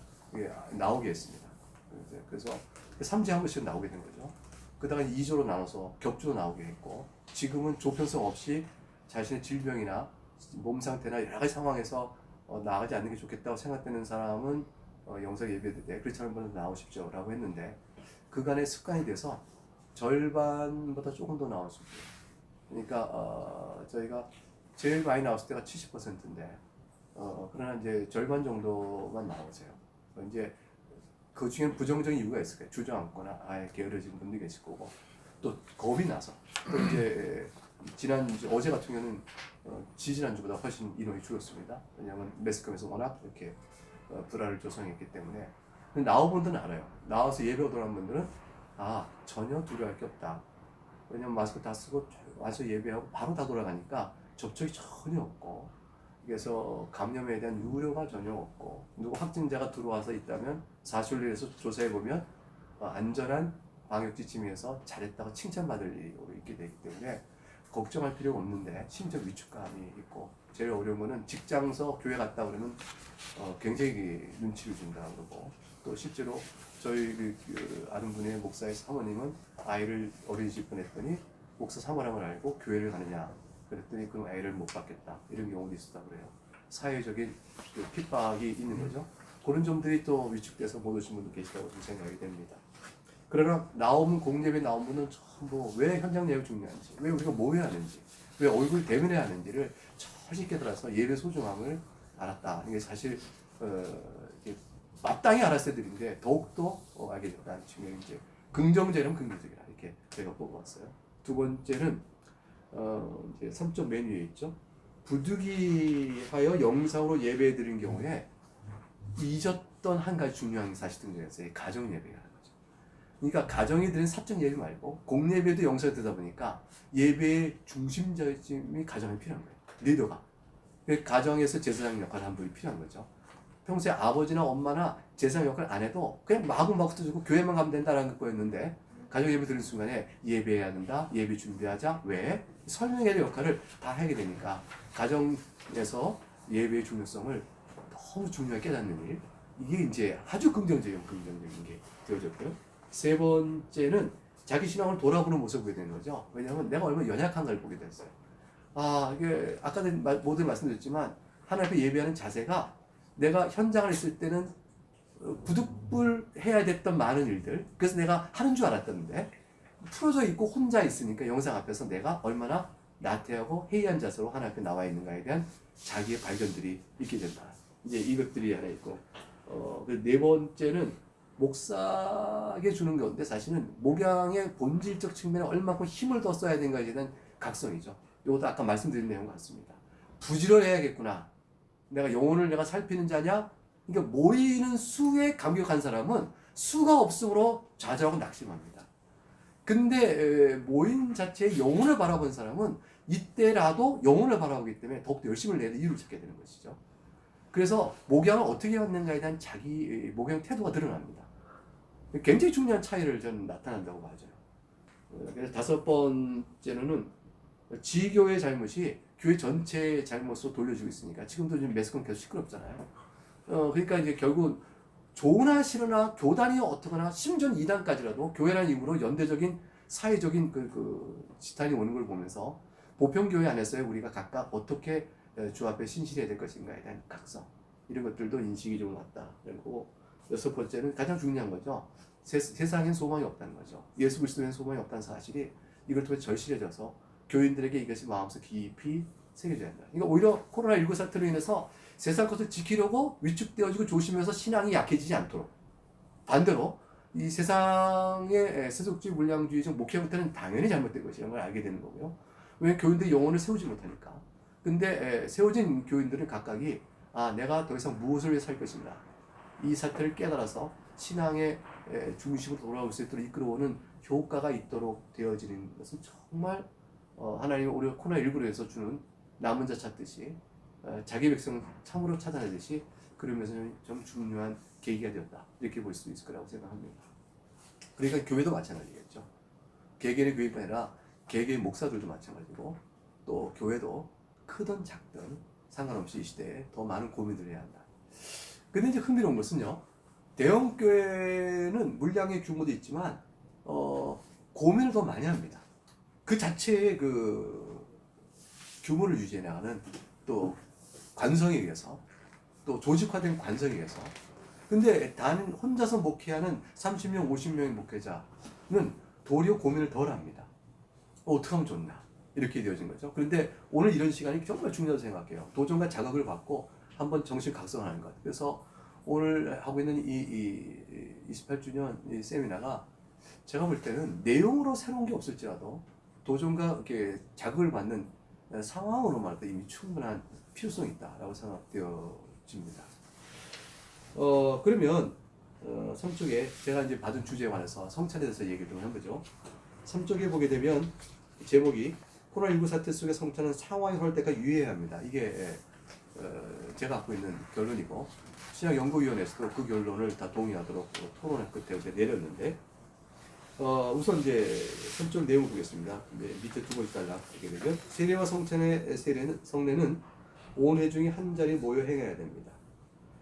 나오게 했습니다. 그래서 3주에 한 번씩 나오게 된 거죠. 그다가 2조로 나눠서 격주로 나오게 했고, 지금은 조편성 없이 자신의 질병이나 몸 상태나 여러 가지 상황에서 나가지 않는 게 좋겠다고 생각되는 사람은 영상 예배 때 그렇지 않은 분은 나오십시오 라고 했는데, 그간의 습관이 돼서 절반보다 조금 더 나올 수 있고요. 그러니까 저희가 제일 많이 나왔을 때가 70%인데 그러나 이제 절반 정도만 나오세요. 이제 그 중에는 부정적인 이유가 있을 거예요. 주저앉거나 아예 게으르신 분들이 계실 거고, 또 겁이 나서, 또 이제 어제 같은 경우는 지지난주보다 훨씬 인원이 줄었습니다. 왜냐하면 매스컴에서 워낙 이렇게 불화를 조성했기 때문에. 근데 나온 분들은 알아요. 나와서 예배 오더란 분들은 전혀 두려워할 게 없다. 왜냐면 마스크 다 쓰고 와서 예배하고 바로 다 돌아가니까 접촉이 전혀 없고, 그래서 감염에 대한 우려가 전혀 없고, 누구 확진자가 들어와서 있다면 사실에서 조사해보면 안전한 방역 지침에서 잘했다고 칭찬받을 일이 있게 되기 때문에 걱정할 필요가 없는데, 심지어 위축감이 있고, 제일 어려운 거는 직장서 교회 갔다 그러면 굉장히 눈치를 준다 그러고, 또 실제로 저희 아는 분의 목사의 사모님은 아이를 어린이집 보냈더니 목사 사모님을 알고 교회를 가느냐 그랬더니 그럼 애를 못 받겠다, 이런 경우도 있었다고 그래요. 사회적인 핍박이 있는 거죠. 그런 점들이 또 위축돼서 못 오신 분도 계시다고 생각이 됩니다. 그러나 공예배 나온 분은 전부 왜 현장 예배 중요한지, 왜 우리가 모여야 하는지, 왜 얼굴 대면해야 하는지를 철저히 깨달아서 예배 소중함을 알았다. 이게 사실 마땅히 알았어야 되는데 더욱더 알게 됐다는 측면이 이제 긍정적이라면 긍정적이라 이렇게 제가 뽑아왔어요. 두 번째는 이제 3점 맨 위에 있죠. 부득이하여 영상으로 예배 드린 경우에 잊었던 한 가지 중요한 게 사실 등장했어요. 가정 예배라는 거죠. 그러니까 가정이 드린 사적 예배 말고 공예배도 영상이 되다 보니까 예배의 중심점이 가정에 필요한 거예요. 리더가. 가정에서 제사장 역할을 한 분이 필요한 거죠. 평소에 아버지나 엄마나 제사장 역할 안 해도 그냥 마구마구 떠주고 교회만 가면 된다라는 거였는데, 가정 예배 드리는 순간에 예배해야 된다, 예배 준비하자, 왜? 설명해야 될 역할을 다 하게 되니까 가정에서 예배의 중요성을 너무 중요하게 깨닫는 일, 이게 이제 아주 긍정적인 게 되어졌고요. 세 번째는 자기 신앙을 돌아보는 모습을 보게 되는 거죠. 왜냐하면 내가 얼마나 연약한가를 보게 됐어요. 이게 아까도 모두 말씀드렸지만 하나님 앞에 예배하는 자세가, 내가 현장을 있을 때는 부득불 해야 됐던 많은 일들, 그래서 내가 하는 줄 알았던데 풀어져 있고 혼자 있으니까 영상 앞에서 내가 얼마나 나태하고 해이한 자세로 하나님 앞에 나와 있는가에 대한 자기의 발견들이 있게 된다. 이제 이것들이 하나 있고, 네 번째는 목사에게 주는 건데, 사실은 목양의 본질적 측면에 얼마큼 힘을 더 써야 되는가에 대한 각성이죠. 이것도 아까 말씀드린 내용 같습니다. 부지런해야겠구나. 내가 영혼을 내가 살피는 자냐? 그러니까 모이는 수에 감격한 사람은 수가 없으므로 좌절하고 낙심합니다. 근데 모임 자체의 영혼을 바라본 사람은 이때라도 영혼을 바라보기 때문에 더욱더 열심을 내는 이유를 찾게 되는 것이죠. 그래서 목양을 어떻게 받는가에 대한 자기 목양 태도가 드러납니다. 굉장히 중요한 차이를 저는 나타난다고 봐요. 그래서 다섯 번째로는 지교의 잘못이 교회 전체의 잘못으로 돌려주고 있으니까, 지금도 지금 매스컴 계속 시끄럽잖아요. 그러니까 이제 결국 좋으나 싫으나 교단이 어떻거나 심지어 이단까지라도 교회라는 이름으로 연대적인 사회적인 지탄이 오는 걸 보면서 보편교회 안에서의 우리가 각각 어떻게 주 앞에 신실해야 될 것인가에 대한 각성, 이런 것들도 인식이 좀 왔다. 그리고 여섯 번째는 가장 중요한 거죠. 세상엔 소망이 없다는 거죠. 예수 그리스도엔 소망이 없다는 사실이 이걸 통해 절실해져서 교인들에게 이것이 마음속 깊이 새겨져야 한다. 그러니까 오히려 코로나19 사태로 인해서 세상 것을 지키려고 위축되어지고 조심해서 신앙이 약해지지 않도록, 반대로 이 세상의 세속주의 물량주의적 목회 형태는 당연히 잘못된 것이라는 걸 알게 되는 거고요. 왜? 교인들이 영혼을 세우지 못하니까. 근데 세워진 교인들은 각각이 내가 더 이상 무엇을 위해 살 것인가, 이 사태를 깨달아서 신앙의 중심으로 돌아올 수 있도록 이끌어오는 효과가 있도록 되어지는 것은 정말 하나님이 우리가 코로나19로 해서 주는 남은 자 찾듯이 자기 백성 참으로 찾아내듯이 그러면서 좀 중요한 계기가 되었다 이렇게 볼 수 있을 거라고 생각합니다. 그러니까 교회도 마찬가지겠죠. 개개인의 교회가 아니라 개개인 목사들도 마찬가지고 또 교회도 크든 작든 상관없이 이 시대에 더 많은 고민들을 해야 한다. 근데 이제 흥미로운 것은요, 대형 교회는 물량의 규모도 있지만 고민을 더 많이 합니다. 그 자체의 그 규모를 유지해 나가는 또 관성에 의해서 또 조직화된 관성에 의해서. 근데 단 혼자서 목회하는 30명, 50명의 목회자는 도리어 고민을 덜 합니다. 어떻게 하면 좋나 이렇게 되어진 거죠. 그런데 오늘 이런 시간이 정말 중요하다고 생각해요. 도전과 자극을 받고 한번 정신 각성하는 것. 그래서 오늘 하고 있는 이 28주년 이 세미나가 제가 볼 때는 내용으로 새로운 게 없을지라도 도전과 이렇게 자극을 받는 상황으로 말해도 이미 충분한 필요성이 있다라고 생각되어집니다. 그러면 3쪽에 제가 이제 받은 주제에 관해서 성찬에 대해서 얘기를 좀 해보죠. 3쪽에 보게 되면 제목이 코로나19 사태 속에 성찬은 상황이 설 때까지 유의해야 합니다. 이게 제가 갖고 있는 결론이고 신약연구위원회에서도 그 결론을 다 동의하도록 토론의 끝에 내렸는데 우선 이제 3쪽 내용을 보겠습니다. 밑에 두 번째 달라 보게 되면 세례와 성찬의 성례는 온 회중이 한 자리에 모여 행해야 됩니다.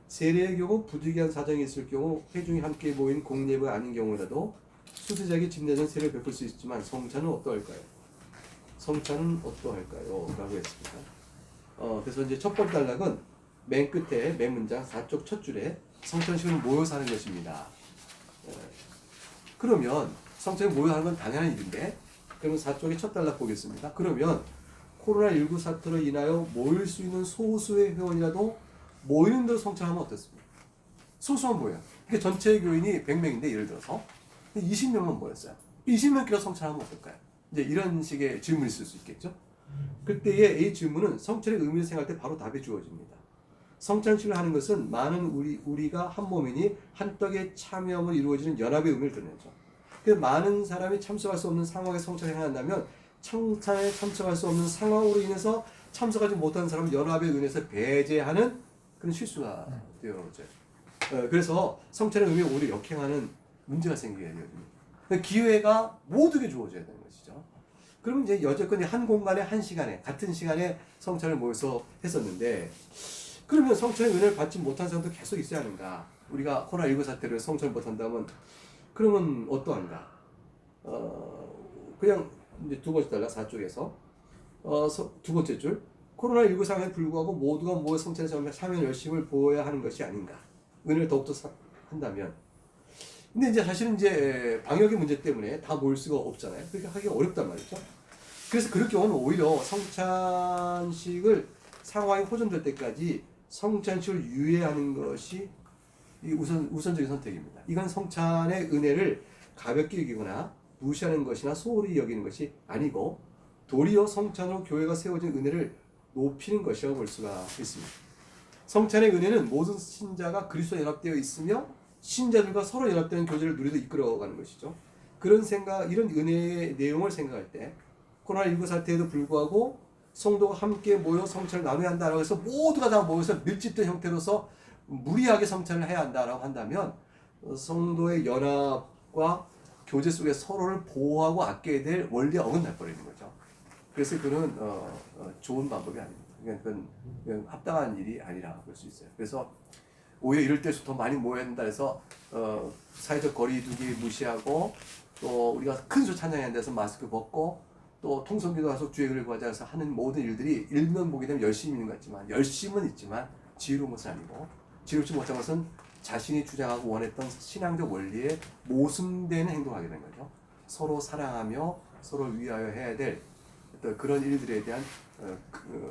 세례의 경우 부득이한 사정이 있을 경우 회중이 함께 모인 공예가 아닌 경우라도 수세자에게 집례전 세례를 베풀 수 있지만 성찬은 어떠할까요? 성찬은 어떠할까요? 라고 했습니다. 그래서 이제 첫 번째 단락은 맨 끝에 맨 문장 4쪽 첫 줄에 성찬식은 모여서 하는 것입니다. 그러면 성찬에 모여 하는 건 당연한 일인데 그러면 4쪽의 첫 단락 보겠습니다. 그러면 코로나19 사태로 인하여 모일 수 있는 소수의 회원이라도 모이는 대로 성찬하면 어떻습니까? 소수만 모여. 그러니까 전체 교인이 100명인데 예를 들어서 20명만 모였어요. 20명끼리 성찬하면 어떨까요? 이제 이런 식의 질문이 있을 수 있겠죠. 그때의 이 질문은 성찬의 의미를 생각할 때 바로 답이 주어집니다. 성찬식을 하는 것은 많은 우리가 한 몸이니 한 떡에 참여함으로 이루어지는 연합의 의미를 드러내죠. 그 많은 사람이 참석할 수 없는 상황에 성찬을 해한다면 성찬에 참석할 수 없는 상황으로 인해서 참석하지 못하는 사람을 연합에 의해서 배제하는 그런 실수가 되어오죠. 그래서 성찬의 의미에 오히려 역행하는 문제가 생기게 되거든요. 기회가 모두에게 주어져야 되는 것이죠. 그러면 이제 여태껏 한 공간에 한 시간에 같은 시간에 성찬을 모여서 했었는데 그러면 성찬의 은혜를 받지 못한 사람도 계속 있어야 하는가? 우리가 코로나19 사태로 성찬을 못한다면 그러면 어떠한가? 그냥 이제 두 번째 달라 4쪽에서 두 번째 줄 코로나19 상황에 불구하고 모두가 모여 성찬에 참여 열심을 보여야 하는 것이 아닌가? 은혜를 더욱더 한다면. 근데 이제 사실은 이제 방역의 문제 때문에 다 모일 수가 없잖아요. 그렇게 하기 어렵단 말이죠. 그래서 그럴 경우는 오히려 성찬식을 상황이 호전될 때까지 성찬식을 유예하는 것이 우선적인 선택입니다. 이건 성찬의 은혜를 가볍게 여기거나 무시하는 것이나 소홀히 여기는 것이 아니고 도리어 성찬으로 교회가 세워진 은혜를 높이는 것이라고 볼 수가 있습니다. 성찬의 은혜는 모든 신자가 그리스도에 연합되어 있으며 신자들과 서로 연합되는 교제를 누리도 이끌어가는 것이죠. 그런 생각, 이런 은혜의 내용을 생각할 때 코로나19 사태에도 불구하고 성도가 함께 모여 성찬을 나눠야 한다라고 해서 모두가 다 모여서 밀집된 형태로서 무리하게 성찬을 해야 한다라고 한다면 성도의 연합과 교제 속에 서로를 보호하고 아껴야 될 원리에 어긋날 버리는 거죠. 그래서 그는 좋은 방법이 아닙니다. 그건 합당한 일이 아니라 볼 수 있어요. 그래서 오히려 이럴 때서 더 많이 모여야 된다 해서 사회적 거리두기 무시하고 또 우리가 큰 소 찬양해야 한다 서 마스크 벗고 또 통성기도 가서 주의를 구하자 해서 하는 모든 일들이 일면 보게 되면 열심히 있는 것 같지만 열심은 있지만 지혜로운 것은 아니고 지혜롭지 못한 것은 자신이 주장하고 원했던 신앙적 원리에 모순되는 행동을 하게 된 거죠. 서로 사랑하며 서로 위하여 해야 될 어떤 그런 일들에 대한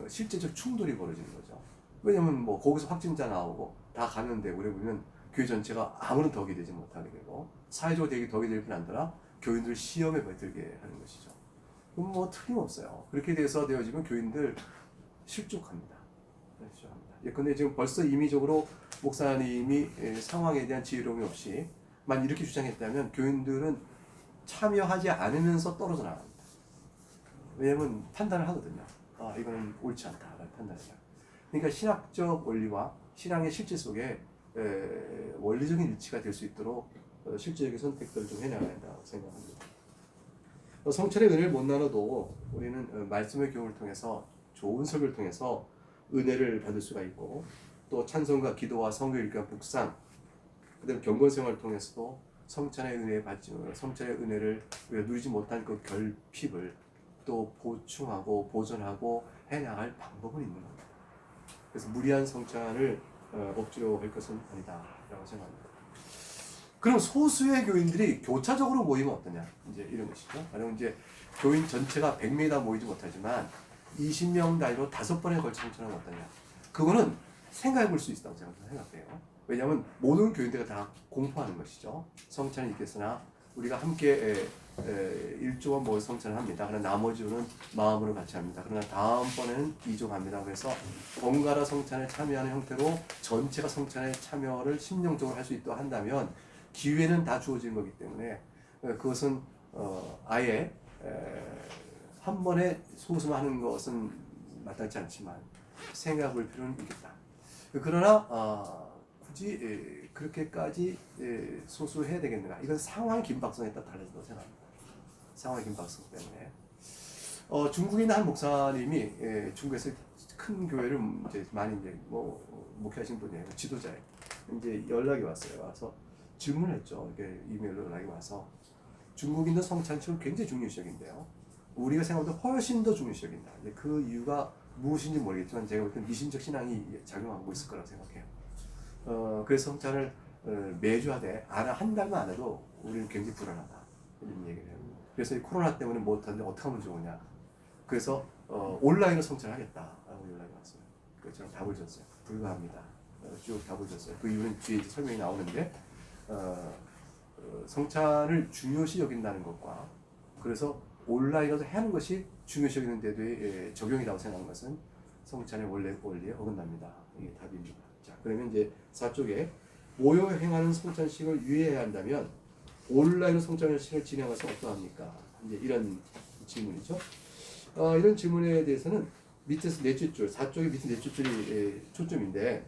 실제적 충돌이 벌어지는 거죠. 왜냐면 뭐 거기서 확진자 나오고 다 감염되고 그러면 교회 전체가 아무런 덕이 되지 못하게 되고 사회적으로 덕이 될 뿐 아니라 교인들 시험에 들게 하는 것이죠. 그럼 뭐 틀림없어요. 그렇게 돼서 되어지면 교인들 실족합니다. 실족합니다. 예컨대 지금 벌써 임의적으로 목사님이 상황에 대한 지혜로움이 없이 만 이렇게 주장했다면 교인들은 참여하지 않으면서 떨어져 나갑니다. 왜냐하면 판단을 하거든요. 아 이거는 옳지 않다라는 판단을 해요. 그러니까 신학적 원리와 신앙의 실제 속에 원리적인 일치가 될 수 있도록 실제적인 선택들을 좀 해나가야 된다고 생각합니다. 성찬의 은혜를 못 나눠도 우리는 말씀의 교훈을 통해서 좋은 설교를 통해서 은혜를 받을 수가 있고 또 찬송과 기도와 성경 읽기와 묵상 그다음에 경건 생활을 통해서도 성찬의 은혜에 받지 성찬의 은혜를 우리가 누리지 못한 그 결핍을 또 보충하고 보존하고 해나갈 방법은 있는 겁니다. 그래서 무리한 성찬을 억지로 할 것은 아니다라고 생각합니다. 그럼 소수의 교인들이 교차적으로 모이면 어떠냐? 이제 이런 것이죠. 아니면 이제 교인 전체가 100명이 다 모이지 못하지만 20명 단위로 5번에 걸쳐 성찬하면 어떠냐? 그거는 생각해 볼 수 있다고 생각해요. 왜냐하면 모든 교인들이 다 공포하는 것이죠. 성찬이 있겠으나 우리가 함께 일조와 모여 성찬을 합니다. 그러나 나머지는 마음으로 같이 합니다. 그러나 다음번에는 이종합니다. 그래서 번갈아 성찬에 참여하는 형태로 전체가 성찬에 참여를 심령적으로 할 수 있도록 한다면 기회는 다 주어진 거기 때문에 그것은 아예 한 번에 소수만 하는 것은 마땅치 않지만 생각해 볼 필요는 있겠다. 그러나 굳이 그렇게까지 소수해야 되겠는가? 이건 상황 긴박성에 따라 달라진다고 생각합니다. 상황 긴박성 때문에 중국에 있는 한 목사님이 중국에서 큰 교회를 이제 많이 이제 목회하신 분이에요. 지도자예요. 이제 연락이 왔어요. 와서 질문을 했죠. 이렇게 이메일로 연락이 와서 중국인들 성찬식은 굉장히 중요시 여긴대요. 우리가 생각보다 훨씬 더 중요시 여긴다. 그 이유가 무엇인지 모르겠지만 제가 볼 때 미신적 신앙이 작용하고 있을 거라고 생각해요. 그래서 성찬을 매주 하되 한 달만 안 해도 우리는 굉장히 불안하다 이런 얘기를 해요. 그래서 이 코로나 때문에 못하는데 어떻게 하면 좋으냐. 그래서 온라인으로 성찬을 하겠다라고 연락이 왔어요. 그래서 저는 답을 줬어요. 불가합니다. 쭉 답을 줬어요. 그 이유는 뒤에 이제 설명이 나오는데 성찬을 중요시 여긴다는 것과 그래서 온라인으로 하는 것이 중요시 여기는 데도의 적용이라고 생각하는 것은 성찬의 원리에 어긋납니다. 이게 답입니다. 자, 그러면 이제 4쪽에 모여 행하는 성찬식을 유예해야 한다면 온라인으로 성찬식을 진행해서 어떠합니까? 이제 이런 질문이죠. 이런 질문에 대해서는 밑에서 넷째 줄, 4쪽의 밑에 넷째 줄이 초점인데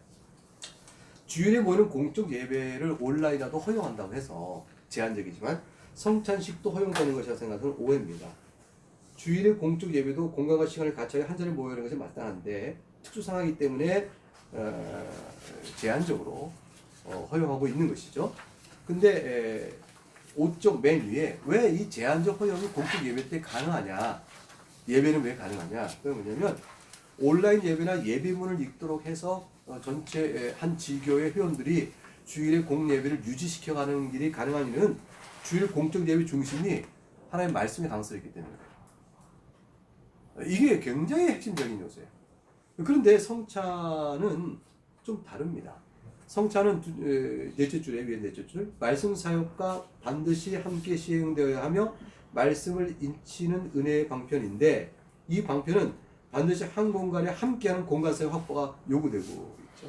주일에 모이는 공적 예배를 온라인이라도 허용한다고 해서 제한적이지만 성찬식도 허용되는 것이라 생각하는 오해입니다. 주일의 공적 예배도 공간과 시간을 갖춰야 한 자리에 모이는 것이 마땅한데 특수 상황이기 때문에 제한적으로 허용하고 있는 것이죠. 근데 5쪽 맨 위에 왜 이 제한적 허용이 공적 예배 때 가능하냐? 예배는 왜 가능하냐? 그게 뭐냐면 온라인 예배나 예배문을 읽도록 해서 전체 한 지교의 회원들이 주일의 공예배를 유지시켜가는 길이 가능한 이유는 주일 공적 예배 중심이 하나님의 말씀의 강서에 있기 때문이에요. 이게 굉장히 핵심적인 요소예요. 그런데 성찬은 좀 다릅니다. 성찬은 넷째 줄에 위에 넷째 줄 말씀 사역과 반드시 함께 시행되어야 하며 말씀을 인치는 은혜의 방편인데 이 방편은 반드시 한 공간에 함께하는 공간사의 확보가 요구되고 있죠.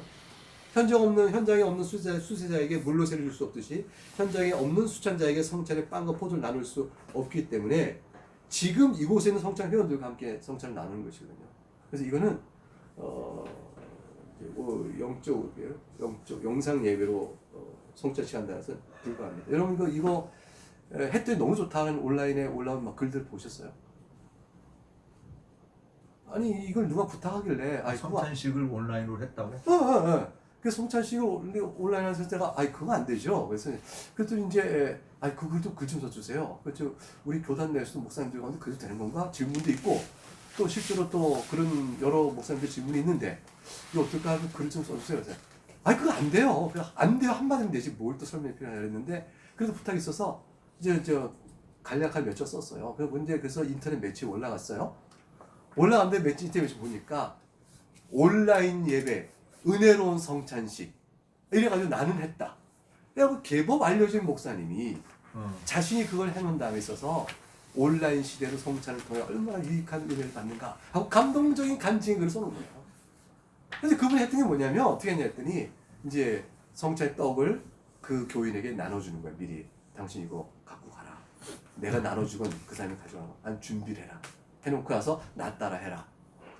현장에 없는 수세자에게 물로세를 줄 수 없듯이 현장에 없는 수찬자에게 성찬의 빵과 포도를 나눌 수 없기 때문에 지금 이곳에 있는 성찬 회원들과 함께 성찬을 나누는 것이거든요. 그래서 이거는 영적 영상 예배로 성찬식 한다는 것은 불가합니다. 여러분 이거 했더니 너무 좋다는 온라인에 올라온 막 글들 보셨어요? 아니 이걸 누가 부탁하길래 성찬식을 온라인으로 했다고? 그 성찬식을 온라인에 했을 때가 그거 안 되죠. 그래서 그랬더니 이제 그 글도 글 좀 써주세요. 그래서 우리 교단 내에서도 목사님들 가운데 그래도 되는 건가? 질문도 있고 또 실제로 또 그런 여러 목사님들 질문이 있는데 이거 어떨까 하면 글을 좀 써주세요. 그래서 그거 안 돼요. 안 돼요 한마디면 되지 뭘 또 설명이 필요하냐 그랬는데 그래도 부탁이 있어서 이제 간략한 몇 줄 썼어요. 그래서 인터넷 매체에 올라갔어요. 올라갔는데 매체 인터넷 매체 보니까 온라인 예배 은혜로운 성찬식 이래가지고 나는 했다. 그래서 개법 알려진 목사님이 자신이 그걸 해놓은 다음에 있어서 온라인 시대로 성찬을 통해 얼마나 유익한 은혜를 받는가 하고 감동적인 간증의 글을 써놓은 거예요. 그래서 그분이 했던 게 뭐냐면 어떻게 했냐 했더니 이제 성찬의 떡을 그 교인에게 나눠주는 거야. 미리 당신 이거 갖고 가라. 내가 나눠주건 그 사람이 가져가라. 난 준비를 해라. 해놓고 나서 나 따라 해라.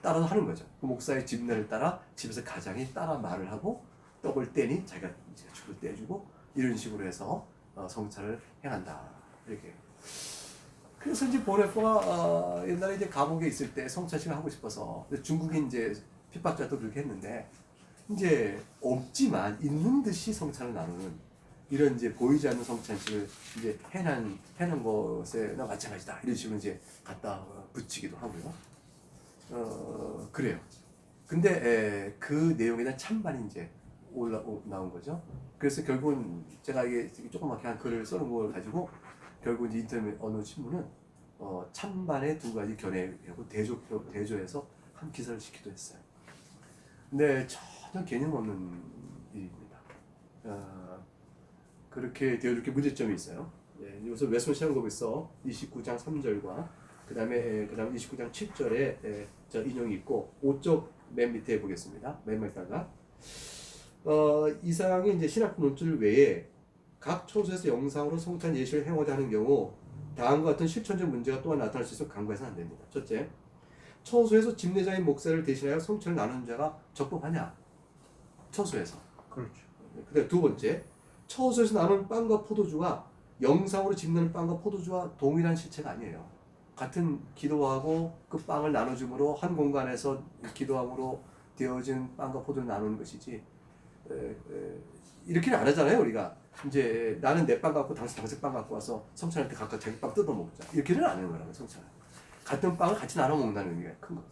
따라서 하는 거죠. 그 목사의 집례를 따라 집에서 가장이 따라 말을 하고 떡을 떼니 자기가 이제 죽을 떼주고 이런 식으로 해서 성찬을 행한다. 이렇게. 그래서 이제 보네포가 옛날에 이제 감옥에 있을 때 성찬식을 하고 싶어서 중국인 이제 핍박자도 그렇게 했는데 이제 없지만 있는 듯이 성찬을 나누는 이런 이제 보이지 않는 성찬식을 이제 해난 것에나 마찬가지다. 이런 식으로 이제 갖다 붙이기도 하고요. 그래요. 근데 그 내용에 대한 찬반이 이제 나온 거죠. 그래서 결국은 제가 이게 조그맣게 한 글을 써놓은 걸 가지고 결국 이제 인터넷 어느 신문은 찬반의 두 가지 견해하고 대조해서 한 기사를 시키기도 했어요. 근데 전혀 개념 없는 일입니다. 그렇게 되어줄게 문제점이 있어요. 여기서 웨스턴 시향법에서 29장 3절과 그 다음에 29장 7절에 저 인용이 있고 5쪽 맨 밑에 보겠습니다. 맨 밑에다가 이 사항이 이제 신학 논술 외에 각 처소에서 영상으로 성찬 예식을 행하고자 하는 경우 다음과 같은 실천적 문제가 또한 나타날 수 있어 간과해서는 안 됩니다. 첫째, 처소에서 집례자인 목사를 대신하여 성찬을 나누는 자가 적법하냐? 처소에서. 그렇죠. 그다음 두 번째, 처소에서 나눈 빵과 포도주가 영상으로 집는 빵과 포도주와 동일한 실체가 아니에요. 같은 기도하고 그 빵을 나눠줌으로 한 공간에서 기도함으로 되어진 빵과 포도를 나누는 것이지 이렇게는 안 하잖아요. 우리가 이제 나는 내 빵 갖고 당신 빵 갖고 와서 성찬할 때 각각 자기 빵 뜯어 먹자 이렇게는 안 하는 거라고. 성찬 같은 빵을 같이 나눠 먹는다는 의미가 큰 거죠.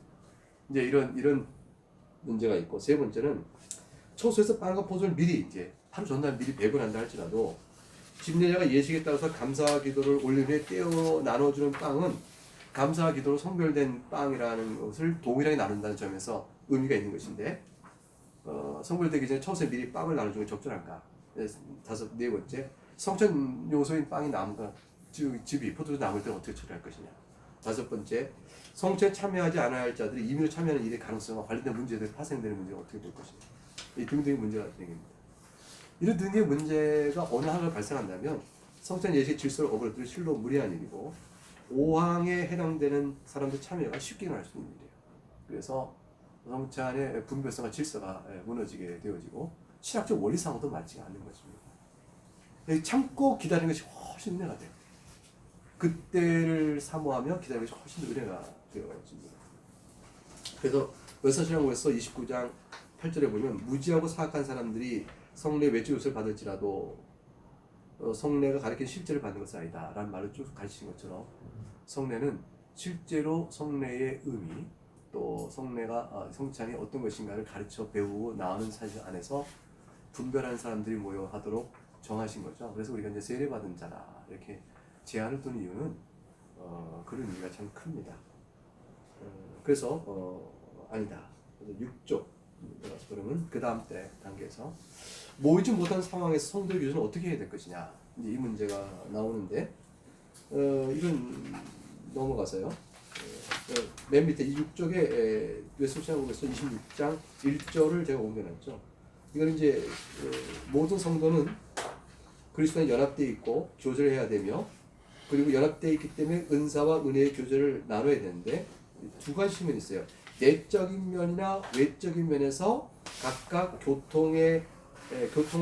이제 이런 문제가 있고 세 번째는 처소에서 빵과 포도를 미리 이제 하루 전날 미리 배분한다 할지라도 집례자가 예식에 따라서 감사 기도를 올린 후에 떼어 나눠주는 빵은 감사 기도로 성별된 빵이라는 것을 동일하게 나눈다는 점에서 의미가 있는 것인데 성별되기 전에 처소에 미리 빵을 나눠주는 게 적절한가? 네 번째, 성찬 요소인 빵이 남은 즙이 포도주 남을 때 어떻게 처리할 것이냐? 다섯 번째, 성찬에 참여하지 않아야 할 자들이 임의로 참여하는 일의 가능성과 관련된 문제들이 파생되는 문제가 어떻게 볼 것이냐? 이 등등의 문제가 생깁니다. 이런 등의 문제가 어느 하나가 발생한다면 성찬 예식 질서를 어그러뜨릴 실로 무리한 일이고 5항에 해당되는 사람들 참여가 쉽게 일어날 수 있는 일이에요. 그래서 성찬의 분별성과 질서가 무너지게 되어지고 신학적 원리상으로도 맞지가 않는 것입니다. 참고 기다리는 것이 훨씬 은혜가 돼요. 그때를 사모하며 기다리는 것이 훨씬 은혜가 되어집니다. 그래서 웨스턴시향법에서 29장 8절에 보면 무지하고 사악한 사람들이 성례 외적 요소를 받을지라도 성례가 가리킨 실제를 받는 것은 아니다 라는 말을 쭉 가르치신 것처럼 성례는 실제로 성례의 의미 또 성례가 성찬이 어떤 것인가를 가르쳐 배우고 나오는 사실 안에서 분별하는 사람들이 모여 하도록 정하신 거죠. 그래서 우리가 이제 세례받은 자라 이렇게 제한을 두는 이유는 그런 의미가 참 큽니다. 그래서 아니다. 6조 그러면 그 다음 때 단계에서 모이지 못한 상황에서 성도 교제는 어떻게 해야 될 것이냐 이제 이 문제가 나오는데 이건 넘어가서요. 맨 밑에 이 6쪽에 웨스턴시향법에서 26장 1절을 제가 옮겨놨죠. 이건 이제 모든 성도는 그리스도에 연합되어 있고 교제를 해야 되며 그리고 연합되어 있기 때문에 은사와 은혜의 교제를 나눠야 되는데 두 가지 측면이 있어요. 내적인 면이나 외적인 면에서 각각 교통을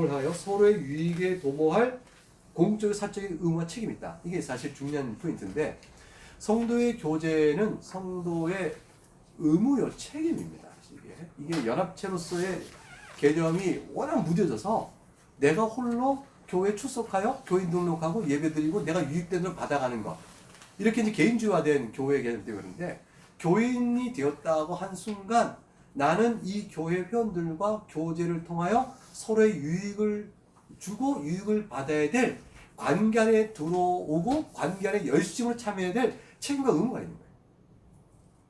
하여 서로의 유익에 도모할 공적인 사적인 의무와 책임이 있다. 이게 사실 중요한 포인트인데 성도의 교제는 성도의 의무요 책임입니다. 이게 연합체로서의 개념이 워낙 무뎌져서 내가 홀로 교회 출석하여 교인 등록하고 예배드리고 내가 유익된 걸 받아가는 것 이렇게 이제 개인주의화된 교회 개념 때문에 그런데 교인이 되었다고 한 순간 나는 이 교회 회원들과 교제를 통하여 서로의 유익을 주고 유익을 받아야 될 관계 안에 들어오고 관계 안에 열심으로 참여해야 될 책임과 의무가 있는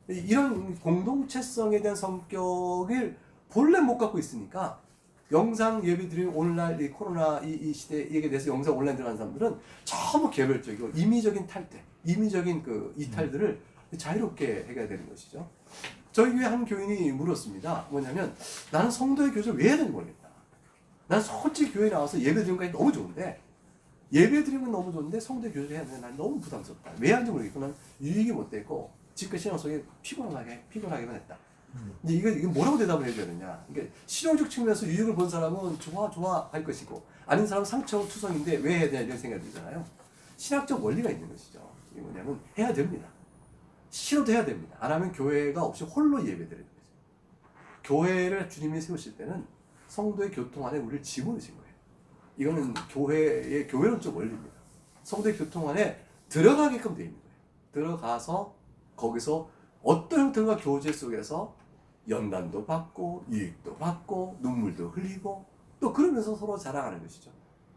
거예요. 이런 공동체성에 대한 성격을 본래 못 갖고 있으니까 영상 예배드리는 오늘날 이 코로나 이 시대에 대해서 영상 온라인 들어가는 사람들은 전부 개별적이고 임의적인 탈퇴, 임의적인 그 이탈들을 자유롭게 해야 되는 것이죠. 저희 교회 한 교인이 물었습니다. 뭐냐면 나는 성도의 교제를 왜 해야 되는지 모르겠다. 난 솔직히 교회에 나와서 예배드리는 게 너무 좋은데 예배드리는 건 너무 좋은데 성도의 교제를 해야 되는데 난 너무 부담스럽다. 왜 하는지 모르겠고 난 유익이 못 됐고 지금까지 신앙 속에 피곤하게만 했다. 이제 이게 뭐라고 대답을 해줘야 되냐? 그러니까 실용적 측면에서 유익을 본 사람은 좋아 할 것이고 아닌 사람은 상처투성인데 왜 해야 되냐 이런 생각이 들잖아요. 신학적 원리가 있는 것이죠. 이게 뭐냐면 해야 됩니다. 싫어도 해야 됩니다. 안 하면 교회가 없이 홀로 예배드리는 거죠. 교회를 주님이 세우실 때는 성도의 교통 안에 우리를 집어넣으신 거예요. 이거는 교회의 교회론적 원리입니다. 성도의 교통 안에 들어가게끔 되어 있는 거예요. 들어가서 거기서 어떤 형태가 교제 속에서 연단도 받고 유익도 받고 눈물도 흘리고 또 그러면서 서로 자랑하는 것이죠.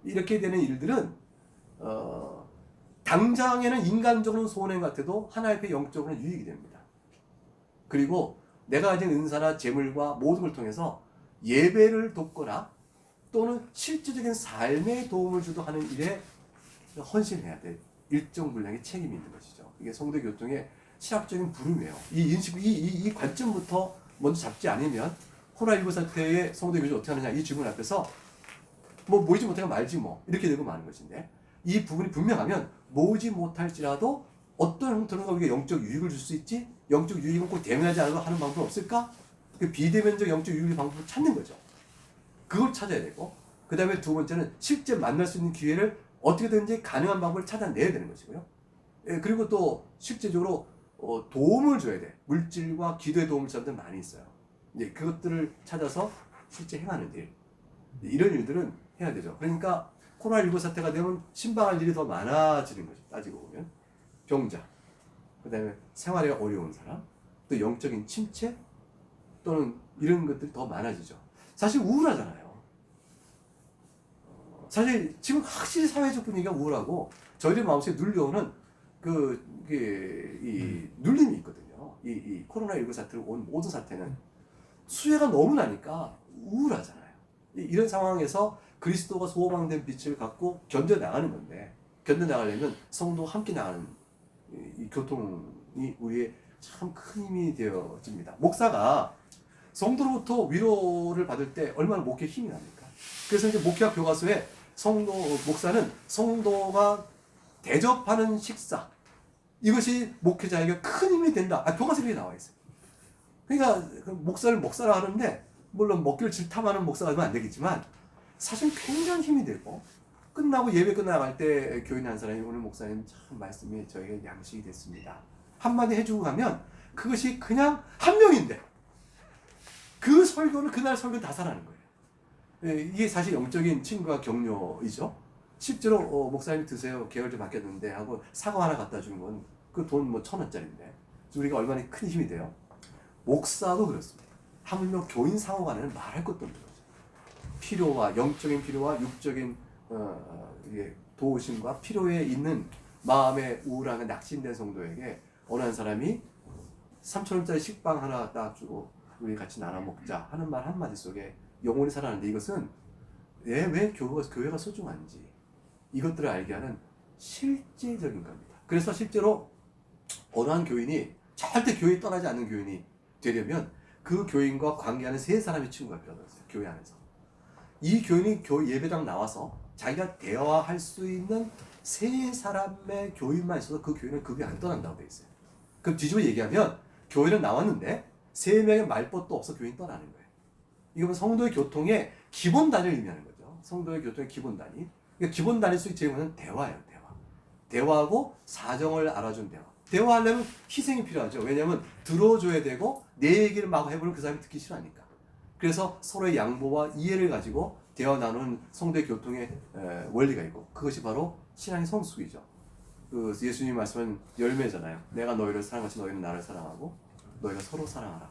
이렇게 되는 일들은 당장에는 인간적으로는 손해 같아도 하나님의 영적으로는 유익이 됩니다. 그리고 내가 가진 은사나 재물과 모든 걸 통해서 예배를 돕거나 또는 실질적인 삶에 도움을 주도 하는 일에 헌신해야 될 일정 분량의 책임이 있는 것이죠. 이게 성도 교통의 신학적인 부름이에요. 이 인식, 이 관점부터 먼저 잡지 않으면 코로나19 사태에 성도 교육이 어떻게 하느냐 이 질문 앞에서 뭐 모이지 못하면 말지 뭐 이렇게 되고 마는 것인데 이 부분이 분명하면 모으지 못할지라도 어떤 형태로 우리가 영적 유익을 줄 수 있지? 영적 유익은 꼭 대면하지 않으면 하는 방법이 없을까? 그 비대면적 영적 유익의 방법을 찾는 거죠. 그걸 찾아야 되고 그 다음에 두 번째는 실제 만날 수 있는 기회를 어떻게든지 가능한 방법을 찾아내야 되는 것이고요. 예, 그리고 또 실제적으로 도움을 줘야 돼. 물질과 기도의 도움을 주는 사람들 많이 있어요. 이제 그것들을 찾아서 실제 행하는 일. 이런 일들은 해야 되죠. 그러니까 코로나19 사태가 되면 신방할 일이 더 많아지는 거죠. 따지고 보면. 병자, 그 다음에 생활에 어려운 사람, 또 영적인 침체, 또는 이런 것들이 더 많아지죠. 사실 우울하잖아요. 사실 지금 확실히 사회적 분위기가 우울하고 저희들 마음속에 눌려오는 이 눌림이 있거든요. 이 코로나19 사태로 온 모든 사태는 수혜가 너무 나니까 우울하잖아요. 이런 상황에서 그리스도가 소망된 빛을 갖고 견뎌나가는 건데 견뎌나가려면 성도와 함께 나가는 이 교통이 우리의 참 큰 힘이 되어집니다. 목사가 성도로부터 위로를 받을 때 얼마나 목회에 힘이 납니까? 그래서 이제 목회학 교과서에 목사는 성도가 대접하는 식사 이것이 목회자에게 큰 힘이 된다. 교과서에 나와 있어요. 그러니까 목사를 목사라 하는데 물론 먹기를 질탐하는 목사가 되면 안 되겠지만 사실 굉장히 힘이 되고 끝나고 예배 끝나갈 때 교인 한 사람이 오늘 목사님 참 말씀이 저에게 양식이 됐습니다. 한마디 해주고 가면 그것이 그냥 한 명인데 그 설교를 그날 설교 다 살아나는 거예요. 이게 사실 영적인 친구와 격려이죠. 실제로 목사님 드세요. 계열 좀 바뀌었는데 하고 사과 하나 갖다 준 건 그 돈 뭐 1,000원짜리인데 우리가 얼마나 큰 힘이 돼요. 목사도 그렇습니다. 하물며 교인 상호간에는 말할 것도 없는 거죠. 필요와 영적인 필요와 육적인 도우심과 필요에 있는 마음의 우울함에 낙심된 성도에게 어느 한 사람이 3,000원짜리 식빵 하나 딱 주고 우리 같이 나눠 먹자 하는 말 한마디 속에 영혼이 살아나는데 이것은 왜 교회가 소중한지 이것들을 알게 하는 실제적인 겁니다. 그래서 실제로 어느 한 교인이 절대 교회 떠나지 않는 교인이 되려면 그 교인과 관계하는 세 사람의 친구가 필요하다고 했어요. 교회 안에서. 이 교인이 예배당 나와서 자기가 대화할 수 있는 세 사람의 교인만 있어도 그 교인은 그 교회 안 떠난다고 돼 있어요. 그럼 뒤집어 얘기하면 교회는 나왔는데 세 명의 말벗도 없어 교인이 떠나는 거예요. 이건 성도의 교통의 기본 단위를 의미하는 거죠. 성도의 교통의 기본 단위. 그러니까 기본 단위 속의 제목은 대화예요. 대화하고 사정을 알아준 대화. 대화하려면 희생이 필요하죠. 왜냐하면 들어줘야 되고 내 얘기를 막 해보면 그 사람이 듣기 싫어하니까. 그래서 서로의 양보와 이해를 가지고 대화 나누는 성도의 교통의 원리가 있고 그것이 바로 신앙의 성숙이죠. 그 예수님 말씀은 열매잖아요. 내가 너희를 사랑같이 너희는 나를 사랑하고 너희가 서로 사랑하라.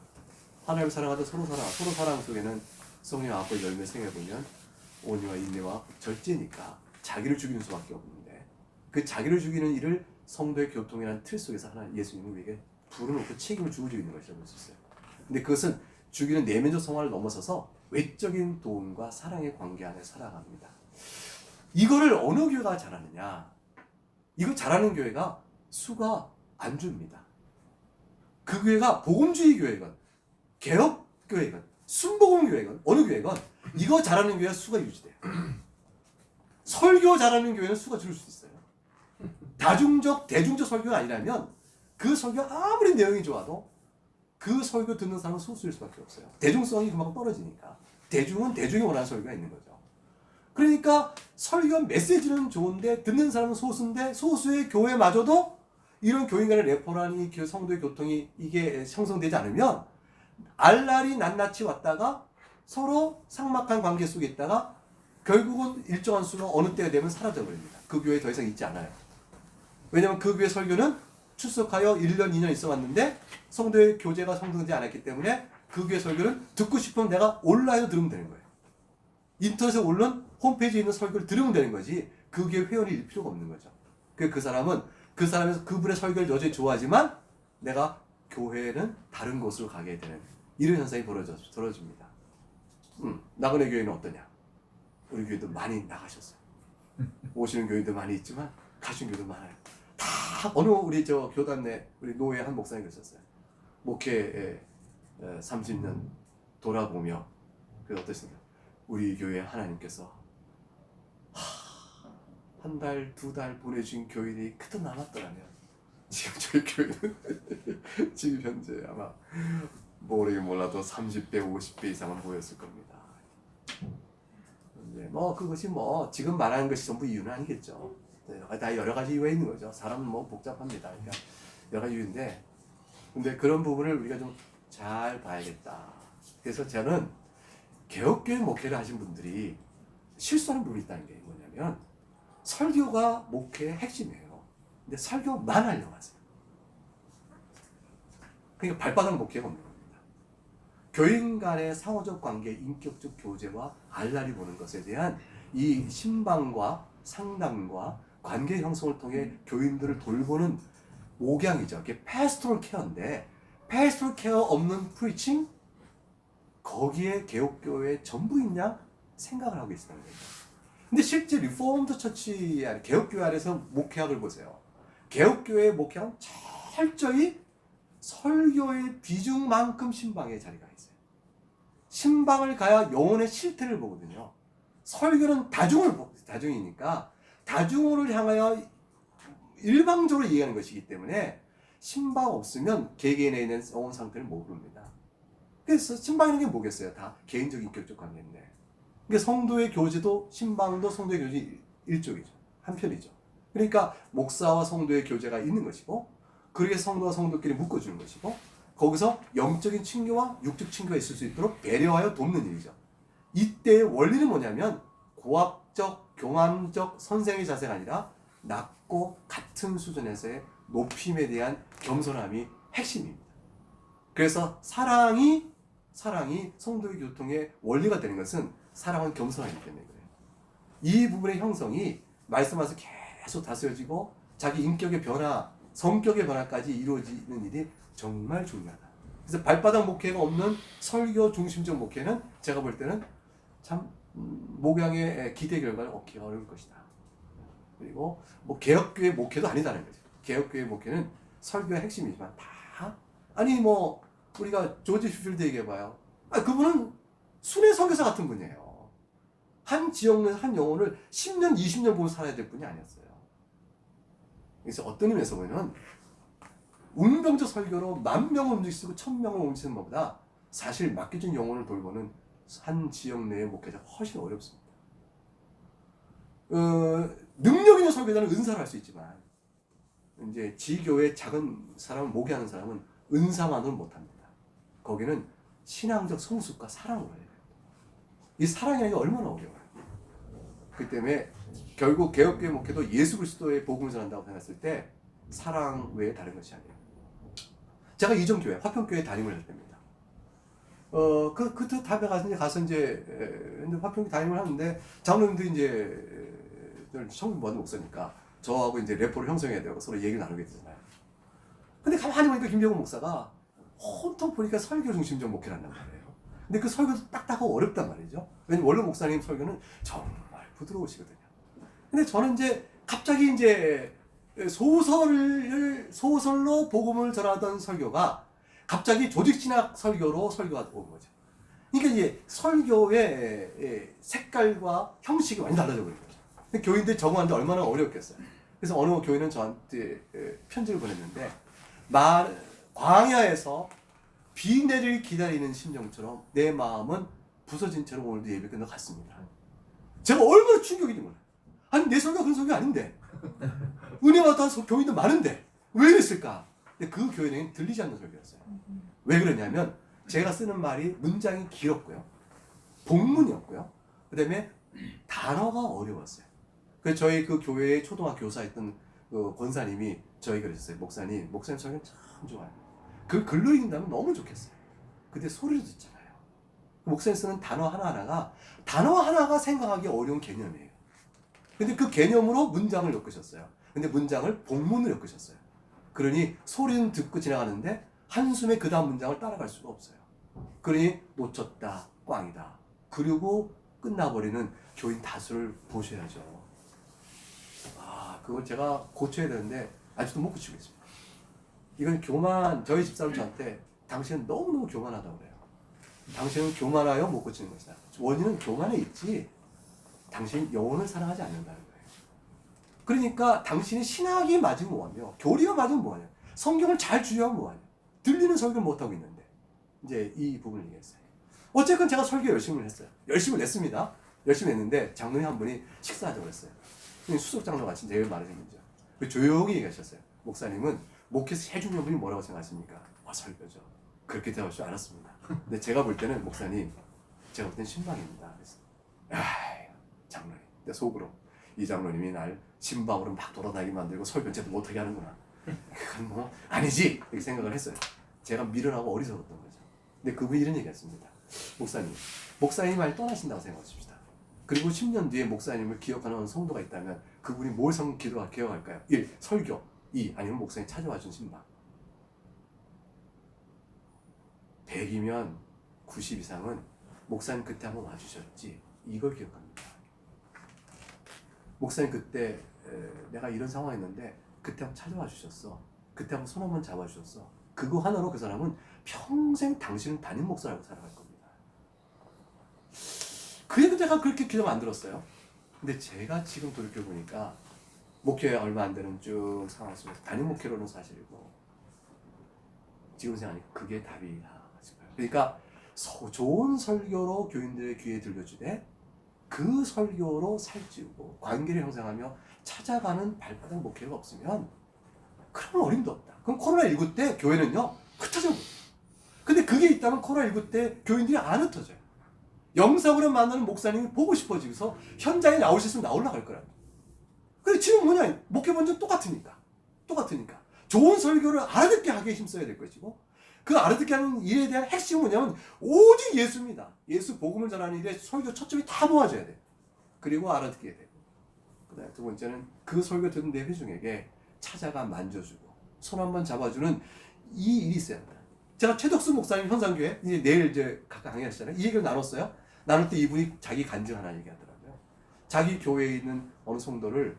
하나님을 사랑하듯 서로 사랑하라. 서로 사랑 속에는 성령 아버지 열매 생겨보면 온유와 인내와 절제니까 자기를 죽이는 수밖에 없는데 그 자기를 죽이는 일을 성도의 교통이라는 틀 속에서 예수님은 우리에게 불어놓고 책임을 주고 있는 것이라고 볼 수 있어요. 근데 그것은 죽이는 내면적 성화를 넘어서서 외적인 도움과 사랑의 관계 안에 살아갑니다. 이거를 어느 교회가 잘하느냐? 이거 잘하는 교회가 수가 안 줍니다. 그 교회가 복음주의 교회건 개혁 교회건 순복음 교회건 어느 교회건 이거 잘하는 교회가 수가 유지돼요. 설교 잘하는 교회는 수가 줄을 수 있어요. 대중적 설교가 아니라면 그 설교가 아무리 내용이 좋아도 그 설교 듣는 사람은 소수일 수밖에 없어요. 대중성이 그만큼 떨어지니까. 대중은 대중이 원하는 설교가 있는 거죠. 그러니까 설교 메시지는 좋은데 듣는 사람은 소수인데 소수의 교회마저도 이런 교인 간의 레퍼란이 성도의 교통이 이게 형성되지 않으면 알랄이 낱낱이 왔다가 서로 삭막한 관계 속에 있다가 결국은 일정한 수가 어느 때가 되면 사라져버립니다. 그 교회에 더 이상 있지 않아요. 왜냐하면 그 교회 설교는 출석하여 1년, 2년 있어왔는데 성도의 교제가 성공되지 않았기 때문에 그 교회 설교는 듣고 싶으면 내가 온라인으로 들으면 되는 거예요. 인터넷에 올른 홈페이지에 있는 설교를 들으면 되는 거지 그 교회 회원이 필요가 없는 거죠. 그 사람은 그 사람에서 그분의 설교를 여전히 좋아하지만 내가 교회는 다른 곳으로 가게 되는 이런 현상이 벌어집니다. 나그네 교회는 어떠냐? 우리 교회도 많이 나가셨어요. 오시는 교회도 많이 있지만 가신 교회도 많아요. 다 어느 우리 저 교단 내 우리 노회 한 목사님 계셨어요. 목회 30년 돌아보며 그 어떠신가요? 우리 교회 하나님께서 한 달, 두 달 보내주신 교인이 그도 남았더라면 지금 저희 교회는 지금 현재 아마 모르게 몰라도 30배, 50배 이상은 모였을 겁니다. 뭐 그것이 뭐 지금 말하는 것이 전부 이유는 아니겠죠. 다 여러 가지 이유가 있는 거죠. 사람은 뭐 복잡합니다. 그러니까 여러 가지 이유인데, 근데 그런 부분을 우리가 좀 잘 봐야겠다. 그래서 저는 개혁교회 목회를 하신 분들이 실수하는 부분이 있다는 게 뭐냐면 설교가 목회의 핵심이에요. 근데 설교만 하려고 하세요. 그러니까 발바닥 목회가 없는 겁니다. 교인 간의 상호적 관계, 인격적 교제와 알랄이 보는 것에 대한 이 신방과 상담과 관계 형성을 통해 교인들을 돌보는 목양이죠. 그게 패스토럴 케어인데 패스토럴 케어 없는 프리칭? 거기에 개혁교회 전부 있냐? 생각을 하고 있다는 거예요. 근데 실제 리포먼드 처치, 개혁교회 안에서 목회학을 보세요. 개혁교회의 목회학은 철저히 설교의 비중만큼 신방의 자리가 있어요. 신방을 가야 영혼의 실태를 보거든요. 설교는 다중이니까 다중을 향하여 일방적으로 이해하는 것이기 때문에 신방 없으면 개개인에 있는 영혼 상태를 모릅니다. 그래서 신방이라는 게 뭐겠어요? 다 개인적 인격적 관계인데. 그러니까 성도의 교제도 신방도 성도의 교제 일종이죠. 한편이죠. 그러니까 목사와 성도의 교제가 있는 것이고 그렇게 성도와 성도끼리 묶어주는 것이고 거기서 영적인 친교와 육적 친교가 있을 수 있도록 배려하여 돕는 일이죠. 이때의 원리는 뭐냐면 고압적, 경험적 선생의 자세가 아니라 낮고 같은 수준에서의 높임에 대한 겸손함이 핵심입니다. 그래서 사랑이 성도의 교통의 원리가 되는 것은 사랑은 겸손하기 때문에 그래요. 이 부분의 형성이 말씀하면서 계속 다스려지고 자기 인격의 변화, 성격의 변화까지 이루어지는 일이 정말 중요하다. 그래서 발바닥 목회가 없는 설교 중심적 목회는 제가 볼 때는 참 목양의 기대 결과를 얻기가 어려울 것이다. 그리고 뭐 개혁교회 목회도 아니다는 거죠. 개혁교회 목회는 설교의 핵심이지만 다 아니 뭐 우리가 조지 슈필드 얘기해봐요. 그분은 순회 선교사 같은 분이에요. 한 지역 내 한 영혼을 10년, 20년 보고 살아야 될 분이 아니었어요. 그래서 어떤 의미에서 보면 운명적 설교로 10,000명을 움직이고 1,000명을 움직이는 것보다 사실 맡겨진 영혼을 돌보는 한 지역 내의 목회자 훨씬 어렵습니다. 능력 있는 설교자는 은사를 할 수 있지만 이제 지교의 작은 사람을 목회하는 사람은 은사만으로는 못합니다. 거기는 신앙적 성숙과 사랑을 해야 돼요. 이 사랑이라는 게 얼마나 어려워요. 그렇기 때문에 결국 개혁교회 목회도 예수 그리스도의 복음을 전한다고 생각했을 때 사랑 외에 다른 것이 아니에요. 제가 이정교회, 화평교회 담임을 할 때입니다. 그 다음에 가서 이제 화평교회 담임을 하는데 장로님들이 이제 처음 모든 목사니까 저하고 이제 레포를 형성해야 되고 서로 얘기를 나누게 되잖아요. 근데 가만히 보니까 김정은 목사가 혼통 보니까 설교 중심적 목회를 한단 말이에요. 근데 그 설교도 딱딱하고 어렵단 말이죠. 왜냐면 원래 목사님 설교는 정말 부드러우시거든요. 근데 저는 이제 갑자기 이제 소설로 복음을 전하던 설교가 갑자기 조직신학 설교로 설교가 온 거죠. 그러니까 이제 설교의 색깔과 형식이 완전히 달라져 버린 거죠. 근데 교인들이 적응하는데 얼마나 어렵겠어요. 그래서 어느 교인은 저한테 편지를 보냈는데 광야에서 비 내리를 기다리는 심정처럼 내 마음은 부서진 채로 오늘도 예배 끝나 갔습니다. 제가 얼마나 충격이 된 거예요. 아니 내 설교가 그런 설교 아닌데 은혜 받은 교인도 많은데 왜 이랬을까? 근데 그 교회는 들리지 않는 설교였어요. 왜 그러냐면 제가 쓰는 말이 문장이 길었고요. 복문이었고요. 그 다음에 단어가 어려웠어요. 그래서 저희 그 교회의 초등학교 교사였던 그 권사님이 저희 그러셨어요. 목사님 설교는 참 좋아요. 그 글로 읽는다면 너무 좋겠어요. 근데 소리로 듣잖아요. 목사님 쓰는 단어 하나가 생각하기 어려운 개념이에요. 근데 그 개념으로 문장을 엮으셨어요. 근데 문장을 복문으로 엮으셨어요. 그러니 소리는 듣고 지나가는데 한숨에 그 다음 문장을 따라갈 수가 없어요. 그러니 놓쳤다, 꽝이다. 그리고 끝나버리는 교인 다수를 보셔야죠. 그걸 제가 고쳐야 되는데 아직도 못 고치고 있습니다. 이건 교만, 저희 집사람 저한테 당신은 너무너무 교만하다고 그래요. 당신은 교만하여 못 고치는 것이다. 원인은 교만에 있지 당신 영혼을 사랑하지 않는다는 거예요. 그러니까 당신이 신학이 맞으면 뭐하며 교리가 맞으면 뭐하냐, 성경을 잘 주의하면 뭐하냐, 들리는 설교를 못하고 있는데 이제 이 부분을 얘기했어요. 어쨌든 제가 설교 열심히 했어요. 열심히 냈습니다. 열심히 했는데 장로님 한 분이 식사하자고 그랬어요. 수석 장로 같이 제일 말을 생겼죠. 조용히 얘기하셨어요. 목사님은 목회에서 제일 중요한 분이 뭐라고 생각하십니까? 설교죠. 그렇게 대할 줄 알았습니다. 근데 제가 볼 때는 목사님, 제가 볼 때는 신방입니다. 그래서 장로님, 내 속으로 이 장로님이 날 신방으로 막 돌아다니게 만들고 설교제도 못하게 하는구나. 그건 뭐 아니지 이렇게 생각을 했어요. 제가 미련하고 어리석었던 거죠. 근데 그분이 이런 얘기했습니다. 목사님 말 떠나신다고 생각하십시다. 그리고 10년 뒤에 목사님을 기억하는 성도가 있다면 그분이 뭘 기억할까요? 1. 설교. 2. 아니면 목사님 찾아와 준 신방. 100이면 90 이상은 목사님 그때 한번 와주셨지 이걸 기억합니다. 목사님 그때 내가 이런 상황이었는데 그때 한번 찾아와 주셨어. 그때 한번 손 한번 잡아주셨어. 그거 하나로 그 사람은 평생 당신은 담임 목사라고 살아갈 겁니다. 그래도 제가 그렇게 기도 안 들었어요. 근데 제가 지금 돌이켜보니까 목회 얼마 안 되는 쭉 상황 속에서 담임 목회로는 사실이고 지금 생각하니까 그게 답이다 싶어요. 그러니까 좋은 설교로 교인들의 귀에 들려주되 그 설교로 살찌우고 관계를 형성하며 찾아가는 발바닥 목회가 없으면 그런 어림도 없다. 그럼 코로나19 때 교회는요 흩어져 버려요. 근데 그게 있다면 코로나19 때 교인들이 안 흩어져요. 영상으로 만나는 목사님이 보고 싶어지면서 현장에 나오셨으면 나오려고 할 거라고. 근데 지금 뭐냐, 목회 본전 똑같으니까 좋은 설교를 알아듣게 하기에 힘써야 될 것이고 그 알아듣게 하는 일에 대한 핵심은 뭐냐면 오직 예수입니다. 예수 복음을 전하는 일에 설교 초점이 다 모아져야 돼. 그리고 알아듣게 되고 그 다음에 두 번째는 그 설교 듣는 내 회중에게 찾아가 만져주고 손 한번 잡아주는 이 일이 있어야 합니다. 제가 최덕수 목사님 현상교회 이제 내일 이제 각각 강의하시잖아요. 이 얘기를 나눴어요. 나눌 때 이분이 자기 간증 하나 얘기하더라고요. 자기 교회에 있는 어느 성도를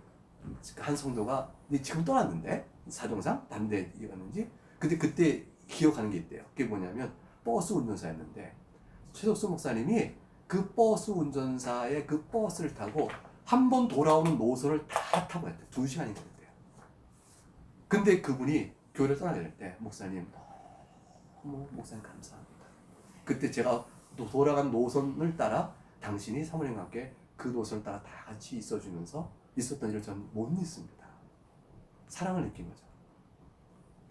한 성도가 지금 떠났는데 사정상 다른 데 갔는지 근데 그때 기억하는 게 있대요. 그게 뭐냐면 버스 운전사였는데 최덕수 목사님이 그 버스 운전사의 그 버스를 타고 한 번 돌아오는 노선을 다 타고 했대요. 2시간이 걸렸대요. 근데 그분이 교회를 떠나게 될 때 목사님 목사님 감사합니다. 그때 제가 돌아간 노선을 따라 당신이 사모님과 함께 그 노선을 따라 다 같이 있어주면서 있었던 일을 저는 못 잊습니다. 사랑을 느낀 거죠.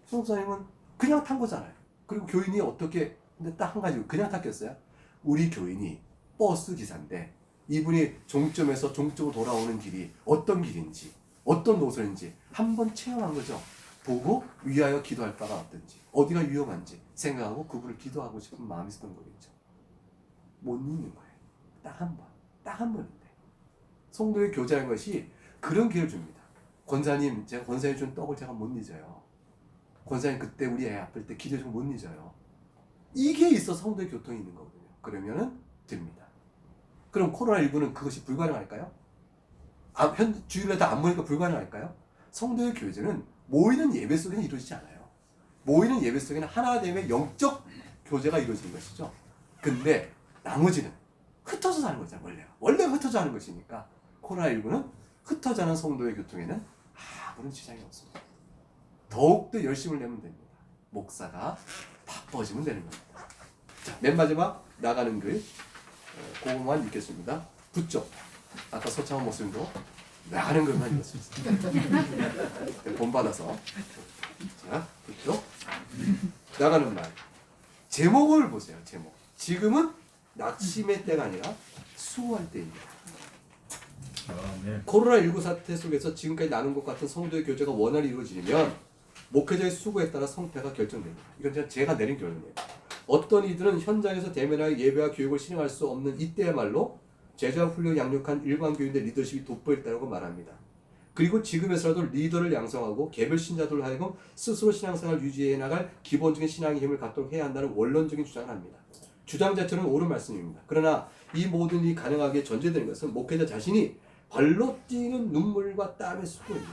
최 목사님은 그냥 탄 거잖아요. 그리고 교인이 어떻게 근데 딱 한 가지 그냥 탔겠어요? 우리 교인이 버스 기사인데 이분이 종점에서 종쪽으로 돌아오는 길이 어떤 길인지 어떤 노선인지 한번 체험한 거죠. 보고 위하여 기도할 바가 어떤지 어디가 위험한지 생각하고 그분을 기도하고 싶은 마음이 있었던 거겠죠. 못 잊는 거예요. 딱 한 번인데 성도의 교제라는 것이 그런 기회를 줍니다. 권사님 제가 권사님 준 떡을 제가 못 잊어요. 권사님 그때 우리 애 아플 때 기도해 좀 못 잊어요. 이게 있어서 성도의 교통이 있는 거거든요. 그러면은 됩니다. 그럼 코로나19는 그것이 불가능할까요? 주일날 다 안 모이니까 불가능할까요? 성도의 교제는 모이는 예배 속에는 이루어지지 않아요. 모이는 예배 속에는 하나됨의 영적 교제가 이루어지는 것이죠. 근데 나머지는 흩어져 사는 거잖아요. 원래가 흩어져 하는 것이니까 코로나19는 흩어져 하는 성도의 교통에는 아무런 지장이 없습니다. 더욱더 열심을 내면 됩니다. 목사가 바빠지면 되는 겁니다. 자, 맨 마지막 나가는 글 그것만 읽겠습니다. 붙죠. 아까 소창한 목소리도 나가는 글만 읽었습니다. 본받아서 자, 붙죠. 나가는 말. 제목을 보세요. 제목. 지금은 낙심의 때가 아니라 수고할 때입니다. 아멘. 코로나19 사태 속에서 지금까지 나눈 것 같은 성도의 교제가 원활히 이루어지려면 목회자의 수고에 따라 성패가 결정됩니다. 이건 제가 내린 결론이에요. 어떤 이들은 현장에서 대면하여 예배와 교육을 실행할 수 없는 이때야말로 제자 훈련 양육한 일반 교인의 리더십이 돋보였다고 말합니다. 그리고 지금에서라도 리더를 양성하고 개별 신자들로 하여금 스스로 신앙생활을 유지해 나갈 기본적인 신앙의 힘을 갖도록 해야 한다는 원론적인 주장을 합니다. 주장 자체는 옳은 말씀입니다. 그러나 이 모든 일이 가능하게 전제되는 것은 목회자 자신이 발로 뛰는 눈물과 땀의 수고입니다.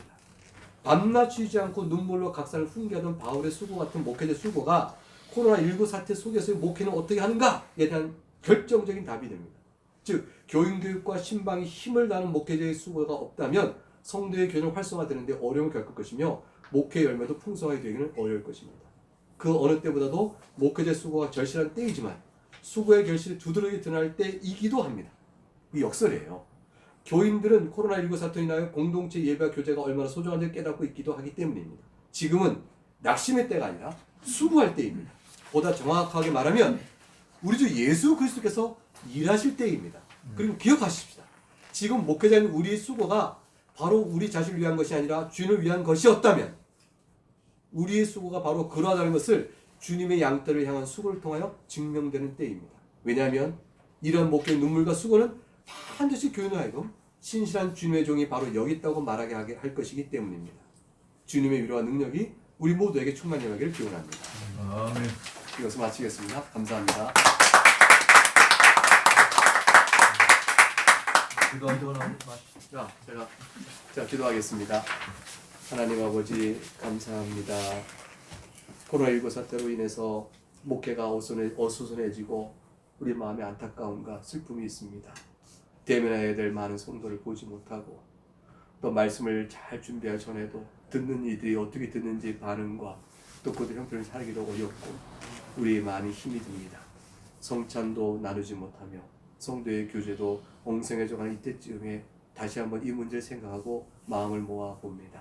밤낮 쉬지 않고 눈물로 각산을 훈계하던 바울의 수고 같은 목회자의 수고가 코로나19 사태 속에서의 목회는 어떻게 하는가에 대한 결정적인 답이 됩니다. 즉 교인교육과 신방이 힘을 다하는 목회자의 수고가 없다면 성도의 교회는 활성화되는데 어려움을 겪을 것이며 목회의 열매도 풍성하게 되기는 어려울 것입니다. 그 어느 때보다도 목회자의 수고가 절실한 때이지만 수고의 결실이 두드러기 드러날 때이기도 합니다. 이 역설이에요. 교인들은 코로나19 사태로 인하여 공동체 예배와 교제가 얼마나 소중한지 깨닫고 있기도 하기 때문입니다. 지금은 낙심의 때가 아니라 수고할 때입니다. 보다 정확하게 말하면 우리 주 예수 그리스도께서 일하실 때입니다. 그리고 기억하십시다. 지금 목회자인 우리의 수고가 바로 우리 자신을 위한 것이 아니라 주님을 위한 것이었다면 우리의 수고가 바로 그러하다는 것을 주님의 양떼를 향한 수고를 통하여 증명되는 때입니다. 왜냐하면 이러한 목회의 눈물과 수고는 반드시 교인을 하여금 신실한 주님의 종이 바로 여기 있다고 말하게 하게 할 것이기 때문입니다. 주님의 위로와 능력이 우리 모두에게 충만하기를 기원합니다. 아멘. 이것을 마치겠습니다. 감사합니다. 기도 한 번 하고 자, 제가 기도하겠습니다. 하나님 아버지 감사합니다. 코로나19 사태로 인해서 목회가 어수선해지고 우리 마음에 안타까움과 슬픔이 있습니다. 대면해야 될 많은 성도를 보지 못하고 또 말씀을 잘 준비할 전에도 듣는 이들이 어떻게 듣는지 반응과 또 그들 형편을 살기도 어렵고 우리 마음이 힘이 듭니다. 성찬도 나누지 못하며 성도의 교제도 엉성해져가는 이때쯤에 다시 한번 이 문제를 생각하고 마음을 모아봅니다.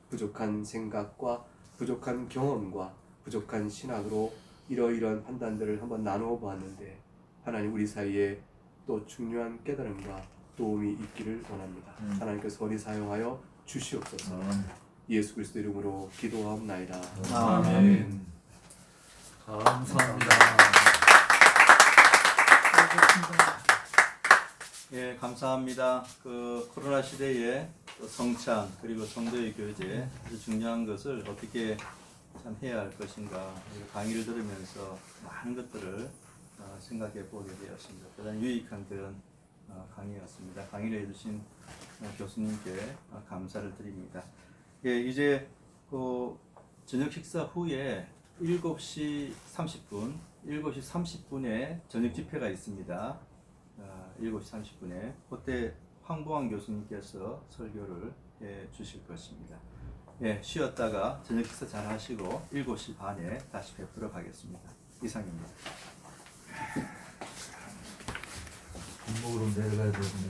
부족한 생각과 부족한 경험과 부족한 신학으로 이러이러한 판단들을 한번 나누어 보았는데 하나님 우리 사이에 또 중요한 깨달음과 도움이 있기를 원합니다. 하나님께서 선히 사용하여 주시옵소서. 예수 그리스도 이름으로 기도하옵나이다. 아멘. 감사합니다. 예, 감사합니다. 그 코로나 시대에 또 성찬 그리고 성도의 교제 아주 중요한 것을 어떻게 참 해야 할 것인가 강의를 들으면서 많은 것들을 생각해 보게 되었습니다. 대단히 유익한 그런 강의였습니다. 강의를 해주신 교수님께 감사를 드립니다. 예, 이제 그 저녁 식사 후에 7시 30분에 저녁 집회가 있습니다. 7시 30분에 그때 황보환 교수님께서 설교를 해 주실 것입니다. 예, 쉬었다가 저녁 식사 잘 하시고 7시 반에 다시 뵙도록 하겠습니다. 이상입니다. 밥 먹으러 내려가야 되는데.